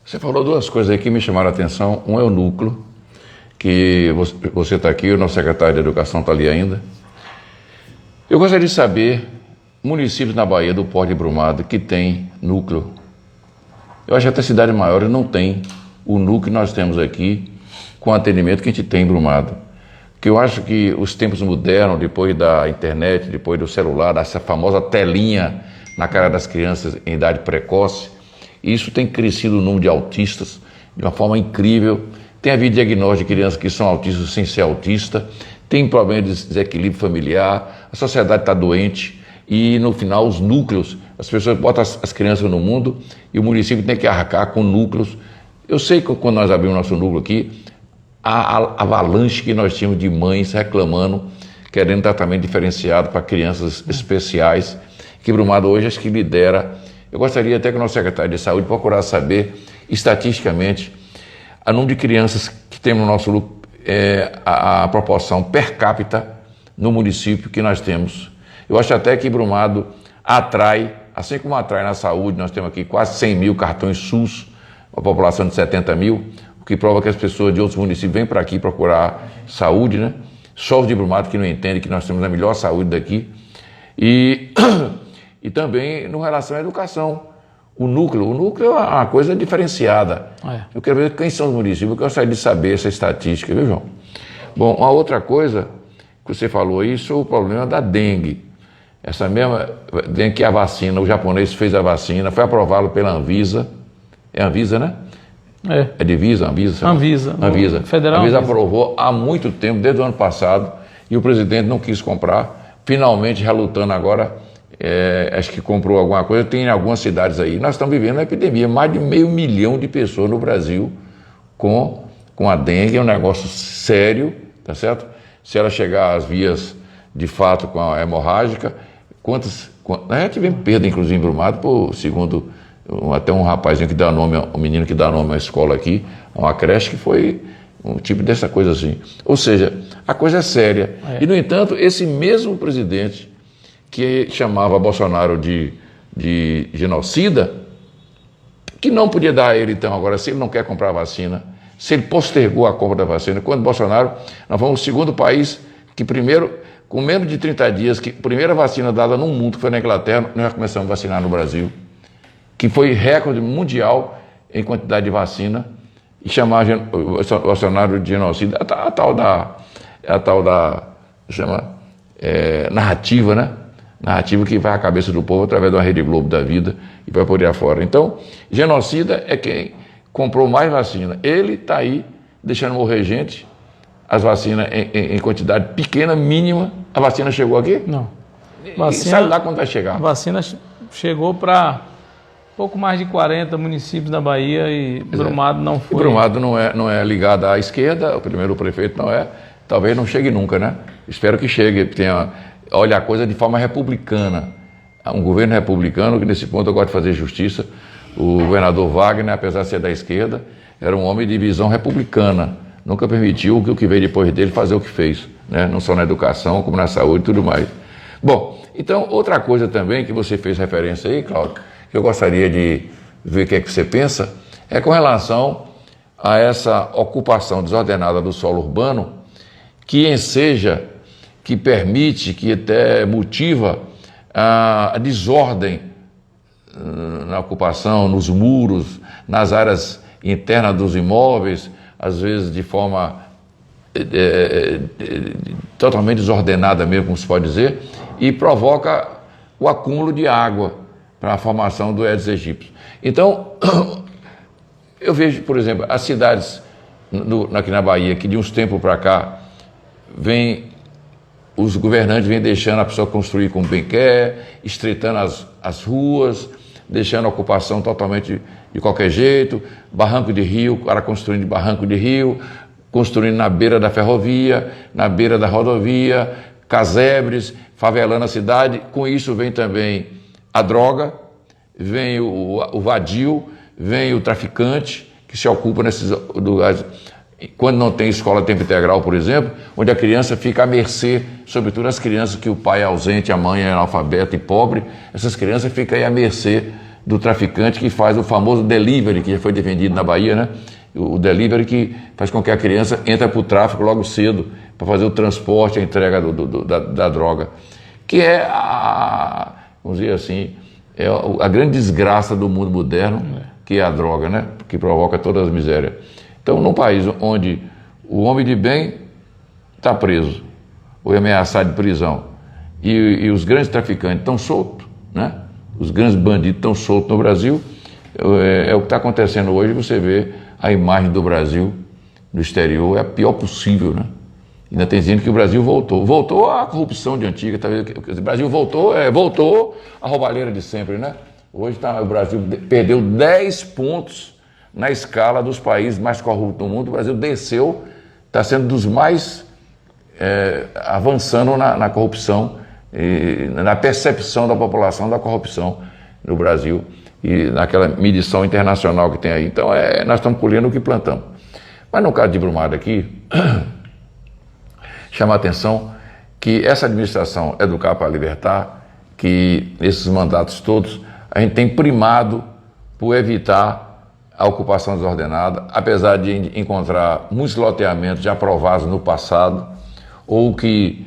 C: Você falou duas coisas aí que me chamaram a atenção. Um é o núcleo, que você está aqui, o nosso secretário de Educação está ali ainda. Eu gostaria de saber, municípios na Bahia do Porto de Brumado que tem núcleo. Eu acho que até cidades maiores não tem o núcleo que nós temos aqui, com o atendimento que a gente tem em Brumado. Porque eu acho que os tempos mudaram depois da internet, depois do celular, dessa famosa telinha na cara das crianças em idade precoce. E isso tem crescido o número de autistas de uma forma incrível. Tem havido diagnóstico de crianças que são autistas sem ser autista, tem problema de desequilíbrio familiar, a sociedade está doente e no final os núcleos, as pessoas botam as crianças no mundo e o município tem que arcar com núcleos. Eu sei que quando nós abrimos nosso núcleo aqui, a avalanche que nós tínhamos de mães reclamando, querendo tratamento diferenciado para crianças especiais, que Brumado hoje acho que lidera. Eu gostaria até que o nosso secretário de Saúde procurasse saber, estatisticamente, o número de crianças que temos no nosso núcleo, a proporção per capita no município que nós temos. Eu acho até que Brumado atrai, assim como atrai na saúde, nós temos aqui quase 100 mil cartões SUS, uma população de 70 mil, o que prova que as pessoas de outros municípios vêm para aqui procurar saúde, né? Só os de Brumado que não entendem que nós temos a melhor saúde daqui. E também no relação à educação. O núcleo é uma coisa diferenciada. Eu quero ver quem são os municípios, eu gostaria de saber essa estatística, viu, João? Bom, uma outra coisa que você falou aí sobre o problema da dengue. Essa mesma dengue que a vacina, o japonês fez a vacina, foi aprovado pela Anvisa. É Anvisa, né? É Divisa, Anvisa? Anvisa.
E: Federal.
C: A Anvisa aprovou há muito tempo, desde o ano passado, e o presidente não quis comprar, finalmente relutando agora. Acho que comprou alguma coisa, tem em algumas cidades aí. Nós estamos vivendo uma epidemia, mais de 500 mil de pessoas no Brasil com a dengue, é um negócio sério, tá certo? Se ela chegar às vias de fato com a hemorrágica, já tivemos perda, inclusive em Brumado, segundo até um rapazinho que dá nome, um menino que dá nome à escola aqui, uma creche que foi um tipo dessa coisa assim. Ou seja, a coisa é séria. E, no entanto, esse mesmo presidente que chamava Bolsonaro de genocida, que não podia dar a ele, então, agora, se ele não quer comprar a vacina, se ele postergou a compra da vacina, quando Bolsonaro, nós fomos o segundo país que primeiro, com menos de 30 dias, que a primeira vacina dada no mundo, que foi na Inglaterra, nós já começamos a vacinar no Brasil, que foi recorde mundial em quantidade de vacina, e chamar o Bolsonaro de genocida, a tal da narrativa, né? Narrativa que vai à cabeça do povo através da Rede Globo da vida e vai por aí afora. Então, genocida é quem comprou mais vacina. Ele está aí deixando morrer gente, as vacinas em quantidade pequena, mínima. A vacina chegou aqui?
E: Não.
C: E sabe lá quando vai chegar?
E: A vacina chegou para pouco mais de 40 municípios da Bahia e Brumado não foi.
C: E Brumado não é ligado à esquerda, o primeiro prefeito não é. Talvez não chegue nunca, né? Espero que chegue, olha a coisa de forma republicana. Um governo republicano, que nesse ponto eu gosto de fazer justiça. O governador Wagner, apesar de ser da esquerda, era um homem de visão republicana. Nunca permitiu que o que veio depois dele fazer o que fez, né? Não só na educação, como na saúde e tudo mais. Bom, então, outra coisa também que você fez referência aí, Cláudio, que eu gostaria de ver o que é que você pensa, é com relação a essa ocupação desordenada do solo urbano, que enseja, que permite, que até motiva a desordem na ocupação, nos muros, nas áreas internas dos imóveis, às vezes de forma totalmente desordenada mesmo, como se pode dizer, e provoca o acúmulo de água para a formação do Aedes aegypti. Então, eu vejo, por exemplo, as cidades aqui na Bahia, que de uns tempos para cá, os governantes vêm deixando a pessoa construir como bem quer, estreitando as ruas, deixando a ocupação totalmente de qualquer jeito, barranco de rio, o cara construindo barranco de rio, construindo na beira da ferrovia, na beira da rodovia, casebres, favelando a cidade. Com isso vem também a droga, vem o vadio, vem o traficante, que se ocupa nesses lugares. Quando não tem escola a tempo integral, por exemplo, onde a criança fica à mercê, sobretudo as crianças que o pai é ausente, a mãe é analfabeta e pobre, essas crianças ficam aí à mercê do traficante que faz o famoso delivery, que já foi defendido na Bahia, né? O delivery que faz com que a criança entre para o tráfico logo cedo, para fazer o transporte, a entrega da droga, que é vamos dizer assim, é a grande desgraça do mundo moderno, que é a droga, né? Que provoca todas as misérias. Então, num país onde o homem de bem está preso, ou é ameaçado de prisão, e os grandes traficantes estão soltos, né? Os grandes bandidos estão soltos no Brasil, é o que está acontecendo hoje. Você vê a imagem do Brasil no exterior, é a pior possível, né? Ainda tem dizendo que o Brasil voltou à corrupção de antiga, tá vendo? O Brasil voltou à roubalheira de sempre, né? Hoje o Brasil perdeu 10 pontos na escala dos países mais corruptos do mundo. O Brasil desceu, está sendo dos mais avançando na corrupção, na percepção da população da corrupção no Brasil e naquela medição internacional que tem aí. Então nós estamos colhendo o que plantamos. Mas no caso de Brumado aqui, chama a atenção que essa administração Educar para Libertar, que nesses mandatos todos a gente tem primado por evitar a ocupação desordenada, apesar de encontrar muitos loteamentos já aprovados no passado, ou que,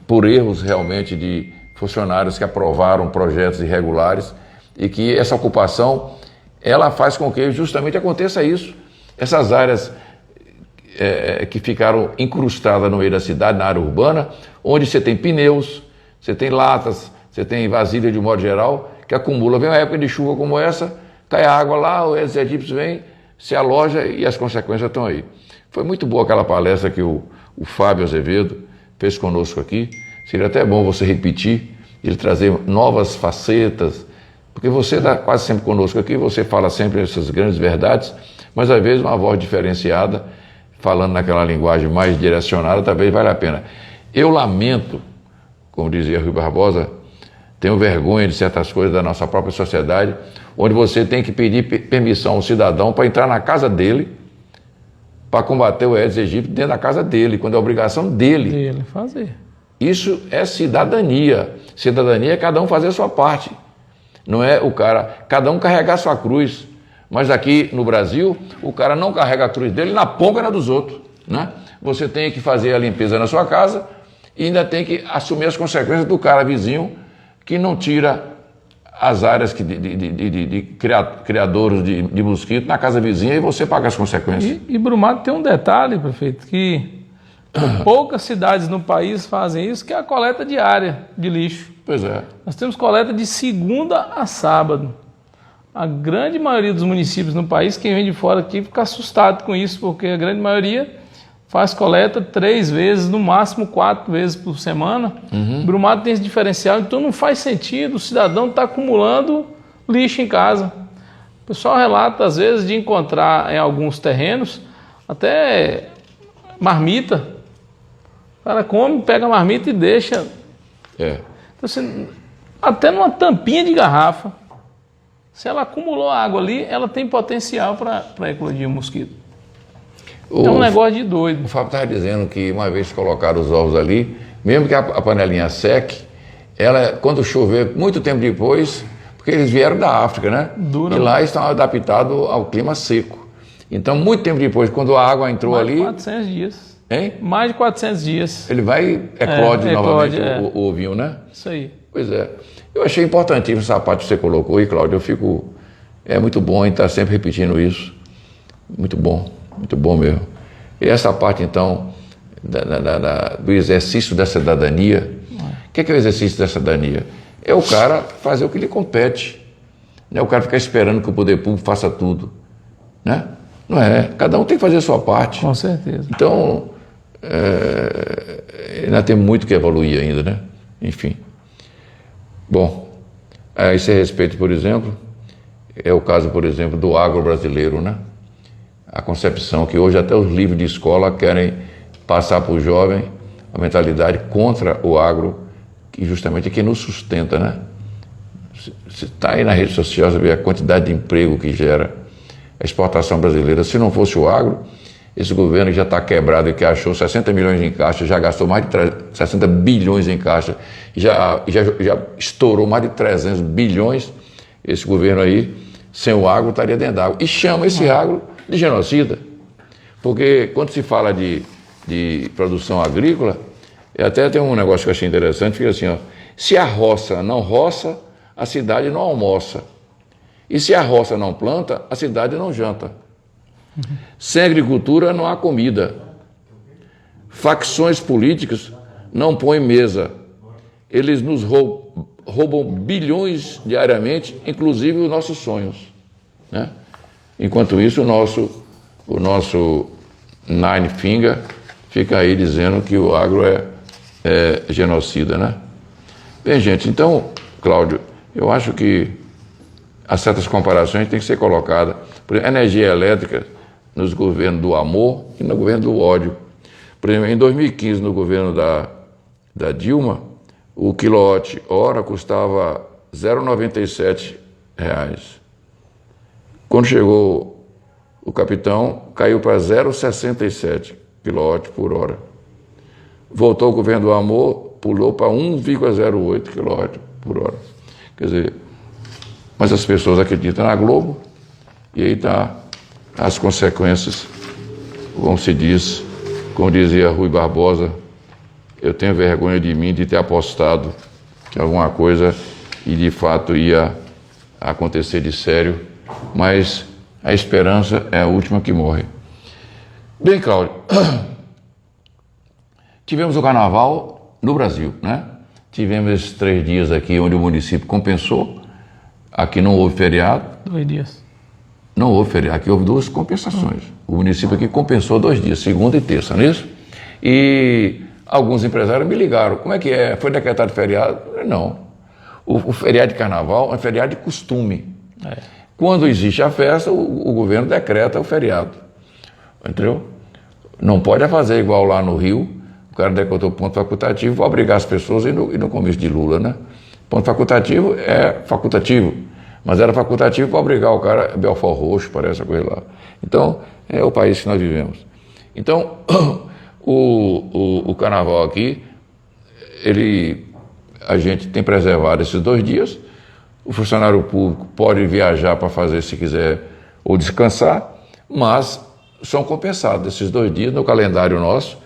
C: por erros realmente de funcionários que aprovaram projetos irregulares, e que essa ocupação, ela faz com que justamente aconteça isso. Essas áreas que ficaram incrustadas no meio da cidade, na área urbana, onde você tem pneus, você tem latas, você tem vasilha de modo geral, que acumula. Vem uma época de chuva como essa, cai a água lá, o Aedes aegypti vem, se aloja e as consequências estão aí. Foi muito boa aquela palestra que o Fábio Azevedo fez conosco aqui. Seria até bom você repetir, ele trazer novas facetas, porque você está quase sempre conosco aqui, você fala sempre essas grandes verdades, mas às vezes uma voz diferenciada, falando naquela linguagem mais direcionada, talvez valha a pena. Eu lamento, como dizia Rui Barbosa, tenho vergonha de certas coisas da nossa própria sociedade, onde você tem que pedir permissão ao cidadão para entrar na casa dele, para combater o Aedes aegypti dentro da casa dele, quando é obrigação dele.
E: Dele fazer.
C: Isso é cidadania. Cidadania é cada um fazer a sua parte. Não é o cara, cada um carregar a sua cruz. Mas aqui no Brasil, o cara não carrega a cruz dele na ponta na dos outros, né? Você tem que fazer a limpeza na sua casa e ainda tem que assumir as consequências do cara vizinho que não tira as áreas de criadouros de mosquito na casa vizinha e você paga as consequências.
E: E Brumado tem um detalhe, prefeito, que poucas cidades no país fazem isso, que é a coleta diária de lixo.
C: Pois é.
E: Nós temos coleta de segunda a sábado. A grande maioria dos municípios no país, quem vem de fora aqui fica assustado com isso, porque a grande maioria faz coleta 3 vezes, no máximo 4 vezes por semana. Brumado tem esse diferencial, então não faz sentido o cidadão estar acumulando lixo em casa. O pessoal relata, às vezes, de encontrar em alguns terrenos até marmita. O cara come, pega a marmita e deixa.
C: É.
E: Então, assim, até numa tampinha de garrafa, se ela acumulou água ali, ela tem potencial para eclodir um mosquito. É um negócio de doido.
C: O Fábio estava dizendo que uma vez colocaram os ovos ali, mesmo que a panelinha seque, ela, quando chover, muito tempo depois, porque eles vieram da África, né?
E: Dura.
C: E lá estão adaptados ao clima seco. Então, muito tempo depois, quando a água entrou
E: Mais de
C: ali...
E: 400 dias.
C: Hein?
E: Mais de 400 dias.
C: Ele vai, eclode novamente
E: eclode,
C: o ovinho, né?
E: Isso aí.
C: Pois é. Eu achei importantíssimo essa parte que você colocou aí, Cláudio. Eu fico... É muito bom em estar sempre repetindo isso. Muito bom mesmo. E essa parte, então, do exercício da cidadania. O que é o exercício da cidadania? É o cara fazer o que lhe compete. Não é o cara ficar esperando que o poder público faça tudo. Né? Não é. Cada um tem que fazer a sua parte.
E: Com certeza.
C: Então, ainda tem muito que evoluir ainda, né? Enfim. Bom, a esse respeito, por exemplo, é o caso, por exemplo, do agro brasileiro, né? A concepção que hoje até os livros de escola querem passar para o jovem a mentalidade contra o agro, que justamente é quem nos sustenta, né? Você está aí na rede social, você vê a quantidade de emprego que gera a exportação brasileira. Se não fosse o agro, esse governo já está quebrado e que achou 60 milhões em caixa, já gastou mais de 60 bilhões em caixa, já estourou mais de 300 bilhões. Esse governo aí, sem o agro, estaria dentro d'água. E chama esse agro de genocida. Porque quando se fala de produção agrícola, até tem um negócio que eu achei interessante, fica assim, ó, se a roça não roça, a cidade não almoça. E se a roça não planta, a cidade não janta. Sem agricultura não há comida. Facções políticas não põem mesa. Eles nos roubam bilhões diariamente, inclusive os nossos sonhos. Né? Enquanto isso, o nosso Nine Finger fica aí dizendo que o agro é genocida. Né? Bem, gente, então, Cláudio, eu acho que há certas comparações que têm que ser colocadas. Por exemplo, energia elétrica nos governos do amor e no governo do ódio. Por exemplo, em 2015, no governo da Dilma, o quilowatt-hora custava R$ 0,97. Quando chegou o capitão, caiu para 0,67 kW por hora. Voltou o governo do amor, pulou para 1,08 kW por hora. Quer dizer, mas as pessoas acreditam na Globo e aí está as consequências, como dizia Rui Barbosa, eu tenho vergonha de mim de ter apostado que alguma coisa e de fato ia acontecer de sério, mas a esperança é a última que morre. Bem, Cláudio, tivemos o carnaval no Brasil, né? Tivemos esses 3 dias aqui onde o município compensou, aqui não houve feriado.
E: 2 dias.
C: Não houve feriado, aqui houve 2 compensações. O município aqui compensou 2 dias, segunda e terça, não é isso? E alguns empresários me ligaram, como é que é? Foi decretado feriado? Não. O feriado de carnaval é um feriado de costume. Quando existe a festa, o governo decreta o feriado. Entendeu? Não pode fazer igual lá no Rio, o cara decretou ponto facultativo para obrigar as pessoas a ir no comício de Lula, né? Ponto facultativo é facultativo, mas era facultativo para obrigar o cara, Belfort Roxo, parece a coisa lá. Então, é o país que nós vivemos. Então, o carnaval aqui, a gente tem preservado esses 2 dias. O funcionário público pode viajar para fazer se quiser ou descansar, mas são compensados esses 2 dias no calendário nosso.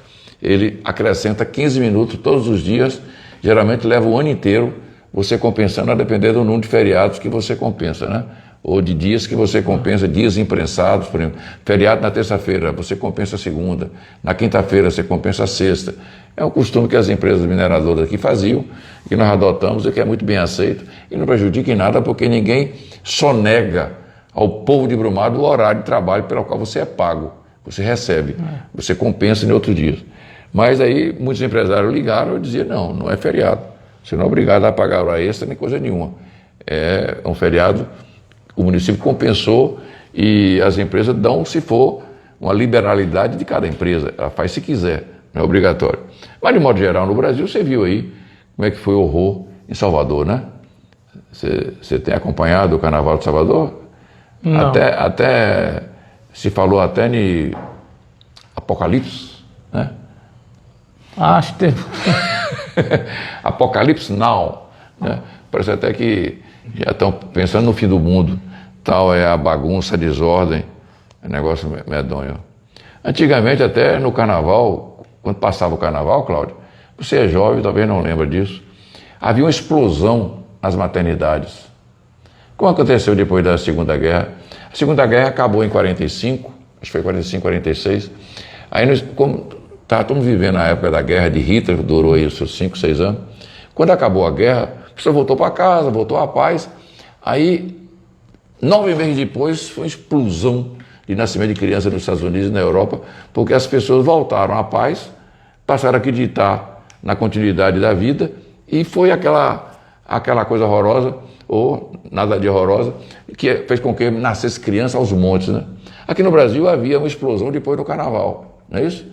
C: Ele acrescenta 15 minutos todos os dias, geralmente leva o ano inteiro você compensando a depender do número de feriados que você compensa, né? Ou de dias que você compensa, dias imprensados, por exemplo, feriado na terça-feira, você compensa a segunda, na quinta-feira você compensa a sexta. É um costume que as empresas mineradoras aqui faziam, que nós adotamos e que é muito bem aceito, e não prejudica em nada, porque ninguém sonega ao povo de Brumado o horário de trabalho pelo qual você é pago, você recebe, você compensa em outros dias. Mas aí muitos empresários ligaram e diziam, não é feriado, você não é obrigado a pagar hora extra nem coisa nenhuma. É um feriado, o município compensou e as empresas dão, se for, uma liberalidade de cada empresa, ela faz se quiser, não é obrigatório. Mas de modo geral no Brasil, você viu aí como é que foi o horror em Salvador, né? Você tem acompanhado o Carnaval de Salvador?
E: Não.
C: Até se falou até em Apocalipse, né?
E: Acho que teve.
C: Apocalipse Now, né? Parece até que já estão pensando no fim do mundo. Tal é a bagunça, a desordem, é um negócio medonho. Antigamente, até no carnaval, quando passava o carnaval, Cláudio, você é jovem, talvez não lembra disso, havia uma explosão nas maternidades. Como aconteceu depois da Segunda Guerra? A Segunda Guerra acabou em 45, acho que foi 45, 46. Aí nós, como estávamos vivendo a época da guerra de Hitler, durou aí os seus 5, 6 anos. Quando acabou a guerra, a pessoa voltou para casa, voltou à paz. Aí, 9 meses depois, foi uma explosão de nascimento de crianças nos Estados Unidos e na Europa, porque as pessoas voltaram à paz, passaram a acreditar na continuidade da vida, e foi aquela coisa horrorosa, ou nada de horrorosa, que fez com que nascesse criança aos montes, né? Aqui no Brasil havia uma explosão depois do carnaval, não é isso?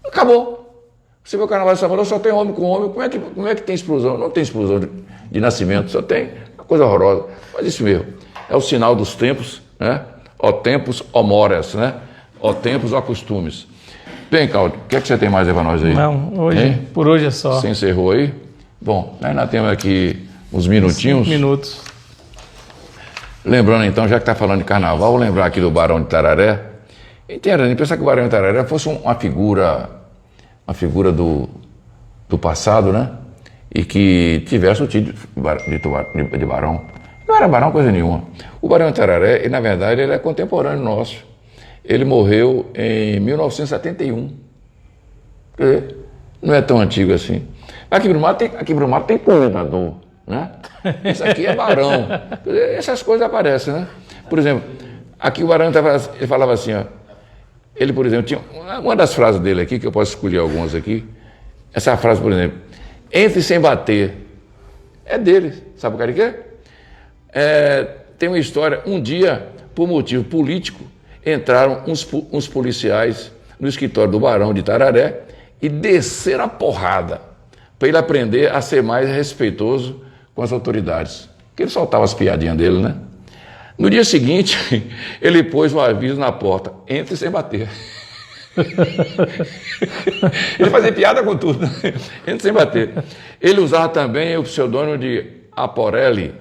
C: Acabou. Você vê o carnaval de Salvador, só tem homem com homem, como é que tem explosão? Não tem explosão de nascimento, só tem uma coisa horrorosa. Mas isso mesmo, é o sinal dos tempos, né? Ó tempos, ó mores, né? Ó tempos, ó costumes. Bem, Cláudio, o que é que você tem mais aí para nós aí?
E: Não, por hoje é só.
C: Você encerrou aí? Bom, nós ainda temos aqui uns minutinhos.
E: 5 minutos.
C: Lembrando então, já que está falando de carnaval, vou lembrar aqui do Barão de Tararé. Entenda, pensar que o Barão de Tararé fosse uma figura do passado, né? E que tivesse o título de barão. Não era barão coisa nenhuma. O Barão de Tararé, na verdade, ele é contemporâneo nosso. Ele morreu em 1971. Quer dizer, não é tão antigo assim. Aqui em Brumado tem comendador, né? Isso aqui é barão. Quer dizer, essas coisas aparecem, né? Por exemplo, aqui o Barão ele falava assim, ó. Ele, por exemplo, tinha uma das frases dele aqui, que eu posso escolher algumas aqui. Essa frase, por exemplo, entre sem bater, é dele. Sabe o cara que é? Tem uma história, um dia, por motivo político, entraram uns policiais no escritório do Barão de Tararé e desceram a porrada para ele aprender a ser mais respeitoso com as autoridades. Porque ele soltava as piadinhas dele, né? No dia seguinte, ele pôs um aviso na porta, entre sem bater. Ele fazia piada com tudo, entre sem bater. Ele usava também o pseudônimo de Aporelli,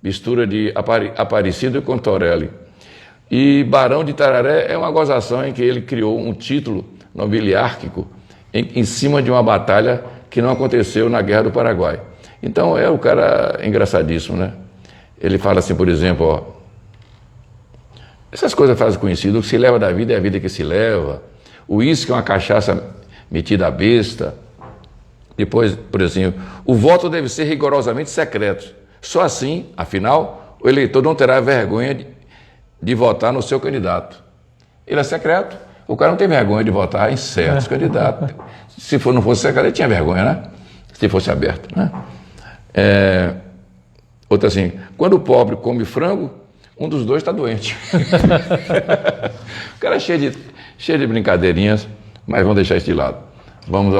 C: mistura de Aparecido com Torelli. E Barão de Tararé é uma gozação em que ele criou um título nobiliárquico em cima de uma batalha que não aconteceu na Guerra do Paraguai. Então é o cara engraçadíssimo, né? Ele fala assim, por exemplo, ó, essas coisas fazem conhecido, o que se leva da vida é a vida que se leva, o uísque é uma cachaça metida à besta. Depois, por exemplo, o voto deve ser rigorosamente secreto. Só assim, afinal, o eleitor não terá vergonha de votar no seu candidato. Ele é secreto, o cara não tem vergonha de votar em certos candidatos. Se não fosse secreto, ele tinha vergonha, né? Se fosse aberto, né? Outra assim, quando o pobre come frango, um dos dois está doente. O cara é cheio de brincadeirinhas, mas vamos deixar isso de lado. Vamos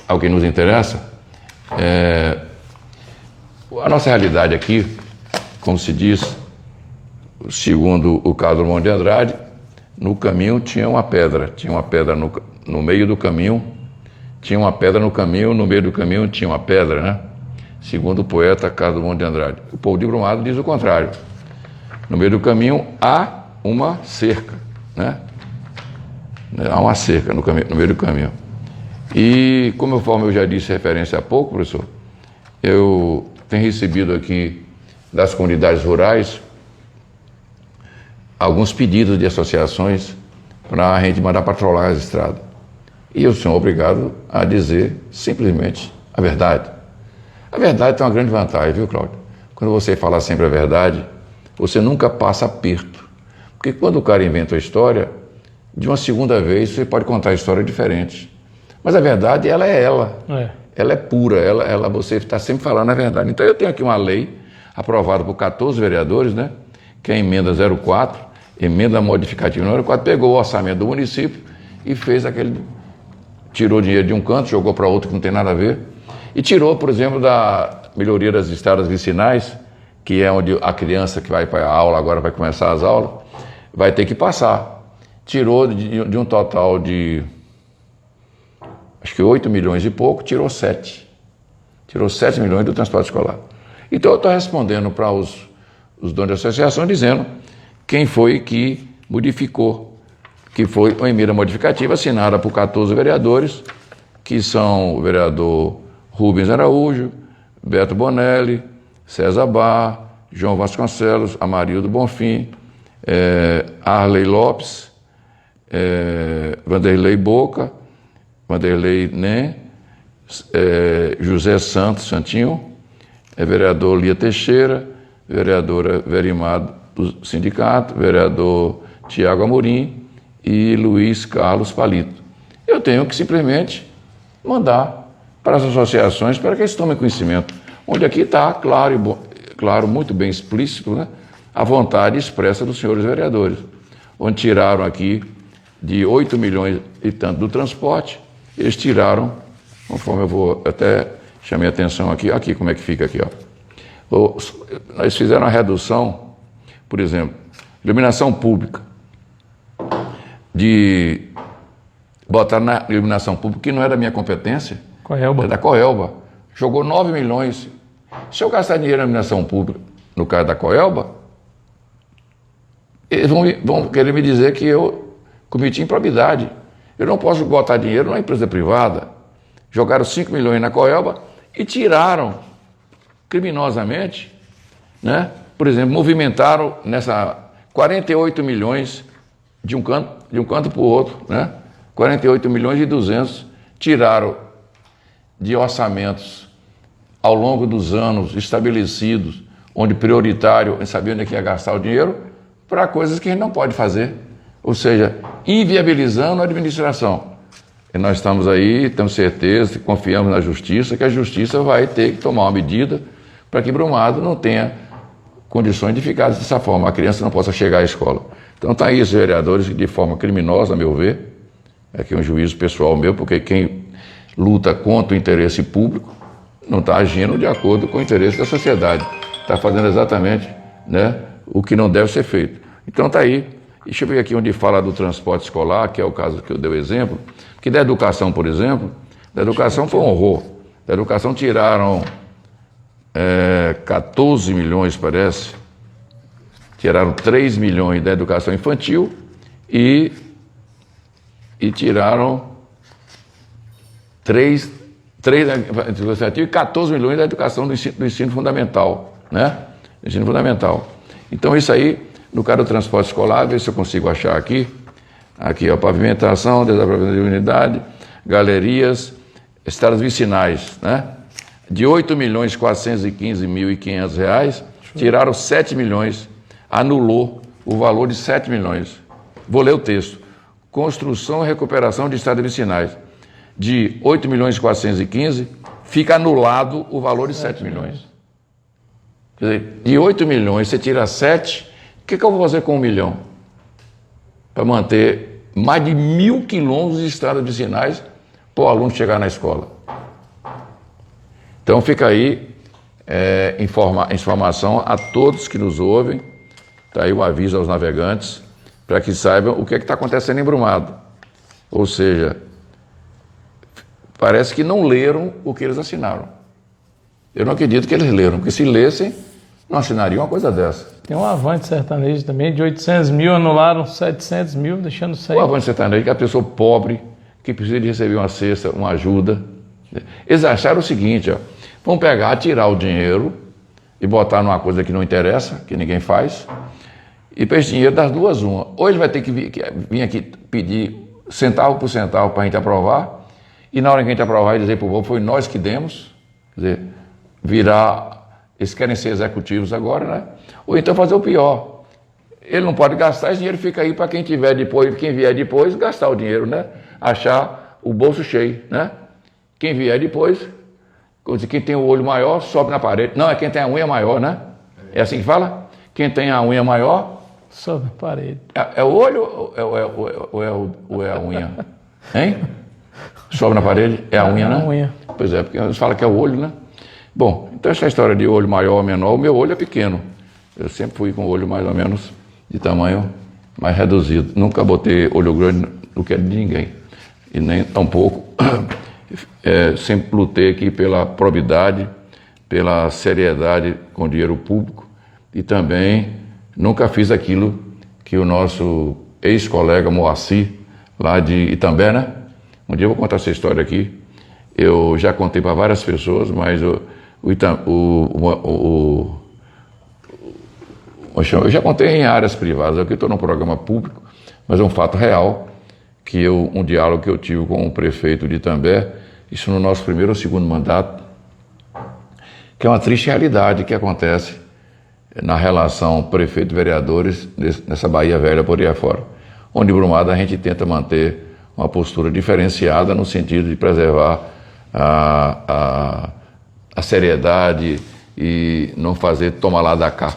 C: ao que nos interessa. A nossa realidade aqui, como se diz, segundo o Carlos Drummond de Andrade, no caminho tinha uma pedra no meio do caminho, tinha uma pedra no caminho, no meio do caminho tinha uma pedra, né? Segundo o poeta Carlos Drummond de Andrade. O povo de Brumado diz o contrário. No meio do caminho há uma cerca, né? Há uma cerca no meio do caminho. E, conforme eu já disse referência há pouco, professor, eu tenho recebido aqui das comunidades rurais alguns pedidos de associações para a gente mandar patrulhar as estradas. E eu sou obrigado a dizer simplesmente a verdade. A verdade tem uma grande vantagem, viu, Cláudio? Quando você fala sempre a verdade, você nunca passa aperto. Porque quando o cara inventa a história, de uma segunda vez você pode contar a história diferente. Mas a verdade, ela é ela. Ela é pura, você está sempre falando a verdade. Então eu tenho aqui uma lei aprovada por 14 vereadores, né? Que é a emenda 04, emenda modificativa número 4, pegou o orçamento do município e fez tirou dinheiro de um canto, jogou para outro que não tem nada a ver, e tirou, por exemplo, da melhoria das estradas vicinais, que é onde a criança que vai para a aula, agora vai começar as aulas, vai ter que passar. Tirou de um total de, acho que 8 milhões e pouco, tirou 7. Tirou 7 milhões do transporte escolar. Então eu estou respondendo para os donos da associação, dizendo quem foi que modificou, que foi uma emenda modificativa assinada por 14 vereadores, que são o vereador Rubens Araújo, Beto Bonelli, César Bar, João Vasconcelos, Amarildo Bonfim, Arley Lopes, Vanderlei Boca, Vanderlei Nem, José Santos Santinho, vereador Lia Teixeira, vereadora Verimar do Sindicato, vereador Tiago Amorim e Luiz Carlos Palito. Eu tenho que simplesmente mandar para as associações para que eles tomem conhecimento, onde aqui está claro, muito bem explícito, né, a vontade expressa dos senhores vereadores, onde tiraram aqui de 8 milhões e tanto do transporte, eles tiraram, conforme eu vou até chamei a atenção aqui como é que fica aqui, ó. Nós fizeram a redução, por exemplo, iluminação pública, de botar na iluminação pública, que não é da minha competência,
E: Coelba.
C: É da Coelba, jogou 9 milhões. Se eu gastar dinheiro na iluminação pública, no caso da Coelba, eles vão querer me dizer que eu cometi improbidade. Eu não posso botar dinheiro numa empresa privada. Jogaram 5 milhões na Coelba e tiraram criminosamente, né? Por exemplo, movimentaram nessa 48 milhões de um canto para o outro, né? 48 milhões e 200 tiraram de orçamentos ao longo dos anos estabelecidos, onde prioritário em saber onde é que ia gastar o dinheiro, para coisas que a gente não pode fazer, ou seja, inviabilizando a administração. E nós estamos aí, temos certeza, confiamos na justiça, que a justiça vai ter que tomar uma medida para que Brumado não tenha condições de ficar dessa forma, a criança não possa chegar à escola. Então está aí os vereadores que de forma criminosa, a meu ver, aqui é um juízo pessoal meu, porque quem luta contra o interesse público não está agindo de acordo com o interesse da sociedade, está fazendo exatamente, né, o que não deve ser feito. Então está aí. Deixa eu ver aqui onde fala do transporte escolar, que é o caso que eu dei o exemplo, que da educação, por exemplo, da educação foi um horror. Da educação tiraram 14 milhões, parece, tiraram 3 milhões da educação infantil e tiraram 3 e 14 milhões da educação do ensino fundamental, né? Ensino fundamental. Então isso aí, no caso do transporte escolar, ver se eu consigo achar aqui, ó, pavimentação, desenvolvimento de unidade, galerias, estradas vicinais, né? De 8.415.500 reais, tiraram 7 milhões, anulou o valor de 7 milhões. Vou ler o texto. Construção e recuperação de estradas vicinais. De 8.415.000, fica anulado o valor de 7 milhões. Quer dizer, de 8 milhões você tira 7, o que eu vou fazer com 1 milhão? Para manter mais de 1.000 quilômetros de estradas vicinais para o aluno chegar na escola. Então fica aí informação a todos que nos ouvem, está aí o aviso aos navegantes, para que saibam o que está acontecendo em Brumado. Ou seja, parece que não leram o que eles assinaram. Eu não acredito que eles leram, porque se lessem, não assinariam uma coisa dessa.
E: Tem um Avante sertanejo também, de 800 mil, anularam 700 mil, deixando sair.
C: O Avante sertanejo, que é a pessoa pobre, que precisa de receber uma cesta, uma ajuda. Eles acharam o seguinte, ó, vão pegar, tirar o dinheiro e botar numa coisa que não interessa, que ninguém faz, e para esse dinheiro das duas uma. Ou ele vai ter que vir aqui pedir centavo por centavo para a gente aprovar, e na hora que a gente aprovar e dizer para o povo, foi nós que demos, quer dizer, eles querem ser executivos agora, né? Ou então fazer o pior. Ele não pode gastar, esse dinheiro fica aí para quem vier depois, gastar o dinheiro, né? Achar o bolso cheio, né? Quem vier depois, quem tem o olho maior, sobe na parede. Não, é quem tem a unha maior, né? É assim que fala? Quem tem a unha maior...
E: Sobe na parede.
C: É o olho ou é a unha? Hein? Sobe na parede? É a unha, né?
E: É a unha.
C: Pois é, porque eles falam que é o olho, né? Bom, então essa história de olho maior ou menor, o meu olho é pequeno. Eu sempre fui com o olho mais ou menos de tamanho mais reduzido. Nunca botei olho grande no que é de ninguém. E nem tampouco sempre lutei aqui pela probidade, pela seriedade com dinheiro público e também nunca fiz aquilo que o nosso ex-colega Moacir, lá de Itambé, né? Um dia eu vou contar essa história aqui. Eu já contei para várias pessoas, mas eu já contei em áreas privadas. Aqui estou num programa público, mas é um fato real que um diálogo que eu tive com o prefeito de Itambé, isso no nosso primeiro ou segundo mandato, que é uma triste realidade que acontece na relação prefeito-vereadores nessa Bahia Velha por aí afora. Onde em Brumado a gente tenta manter uma postura diferenciada no sentido de preservar a seriedade e não fazer toma lá da cá.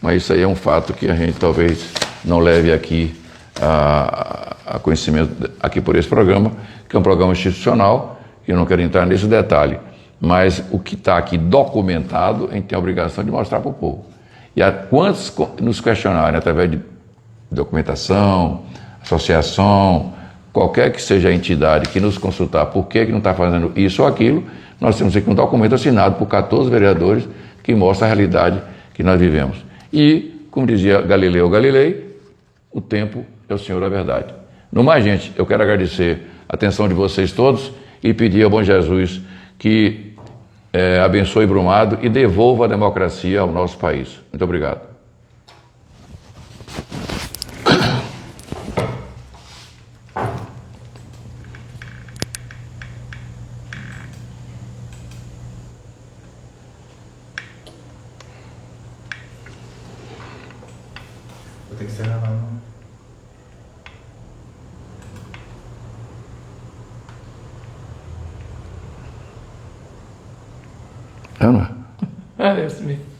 C: Mas isso aí é um fato que a gente talvez não leve aqui a conhecimento aqui por esse programa, que é um programa institucional, e eu não quero entrar nesse detalhe. Mas o que está aqui documentado, a gente tem a obrigação de mostrar para o povo. E a quantos nos questionarem através de documentação, associação, qualquer que seja a entidade que nos consultar por que não está fazendo isso ou aquilo, nós temos aqui um documento assinado por 14 vereadores que mostra a realidade que nós vivemos. E, como dizia Galileu Galilei, o tempo é o senhor da verdade. No mais, gente, eu quero agradecer a atenção de vocês todos e pedir ao bom Jesus que abençoe Brumado e devolva a democracia ao nosso país. Muito obrigado.
D: Vou ter que encerrar lá.
C: É, não é?
E: É esse mesmo.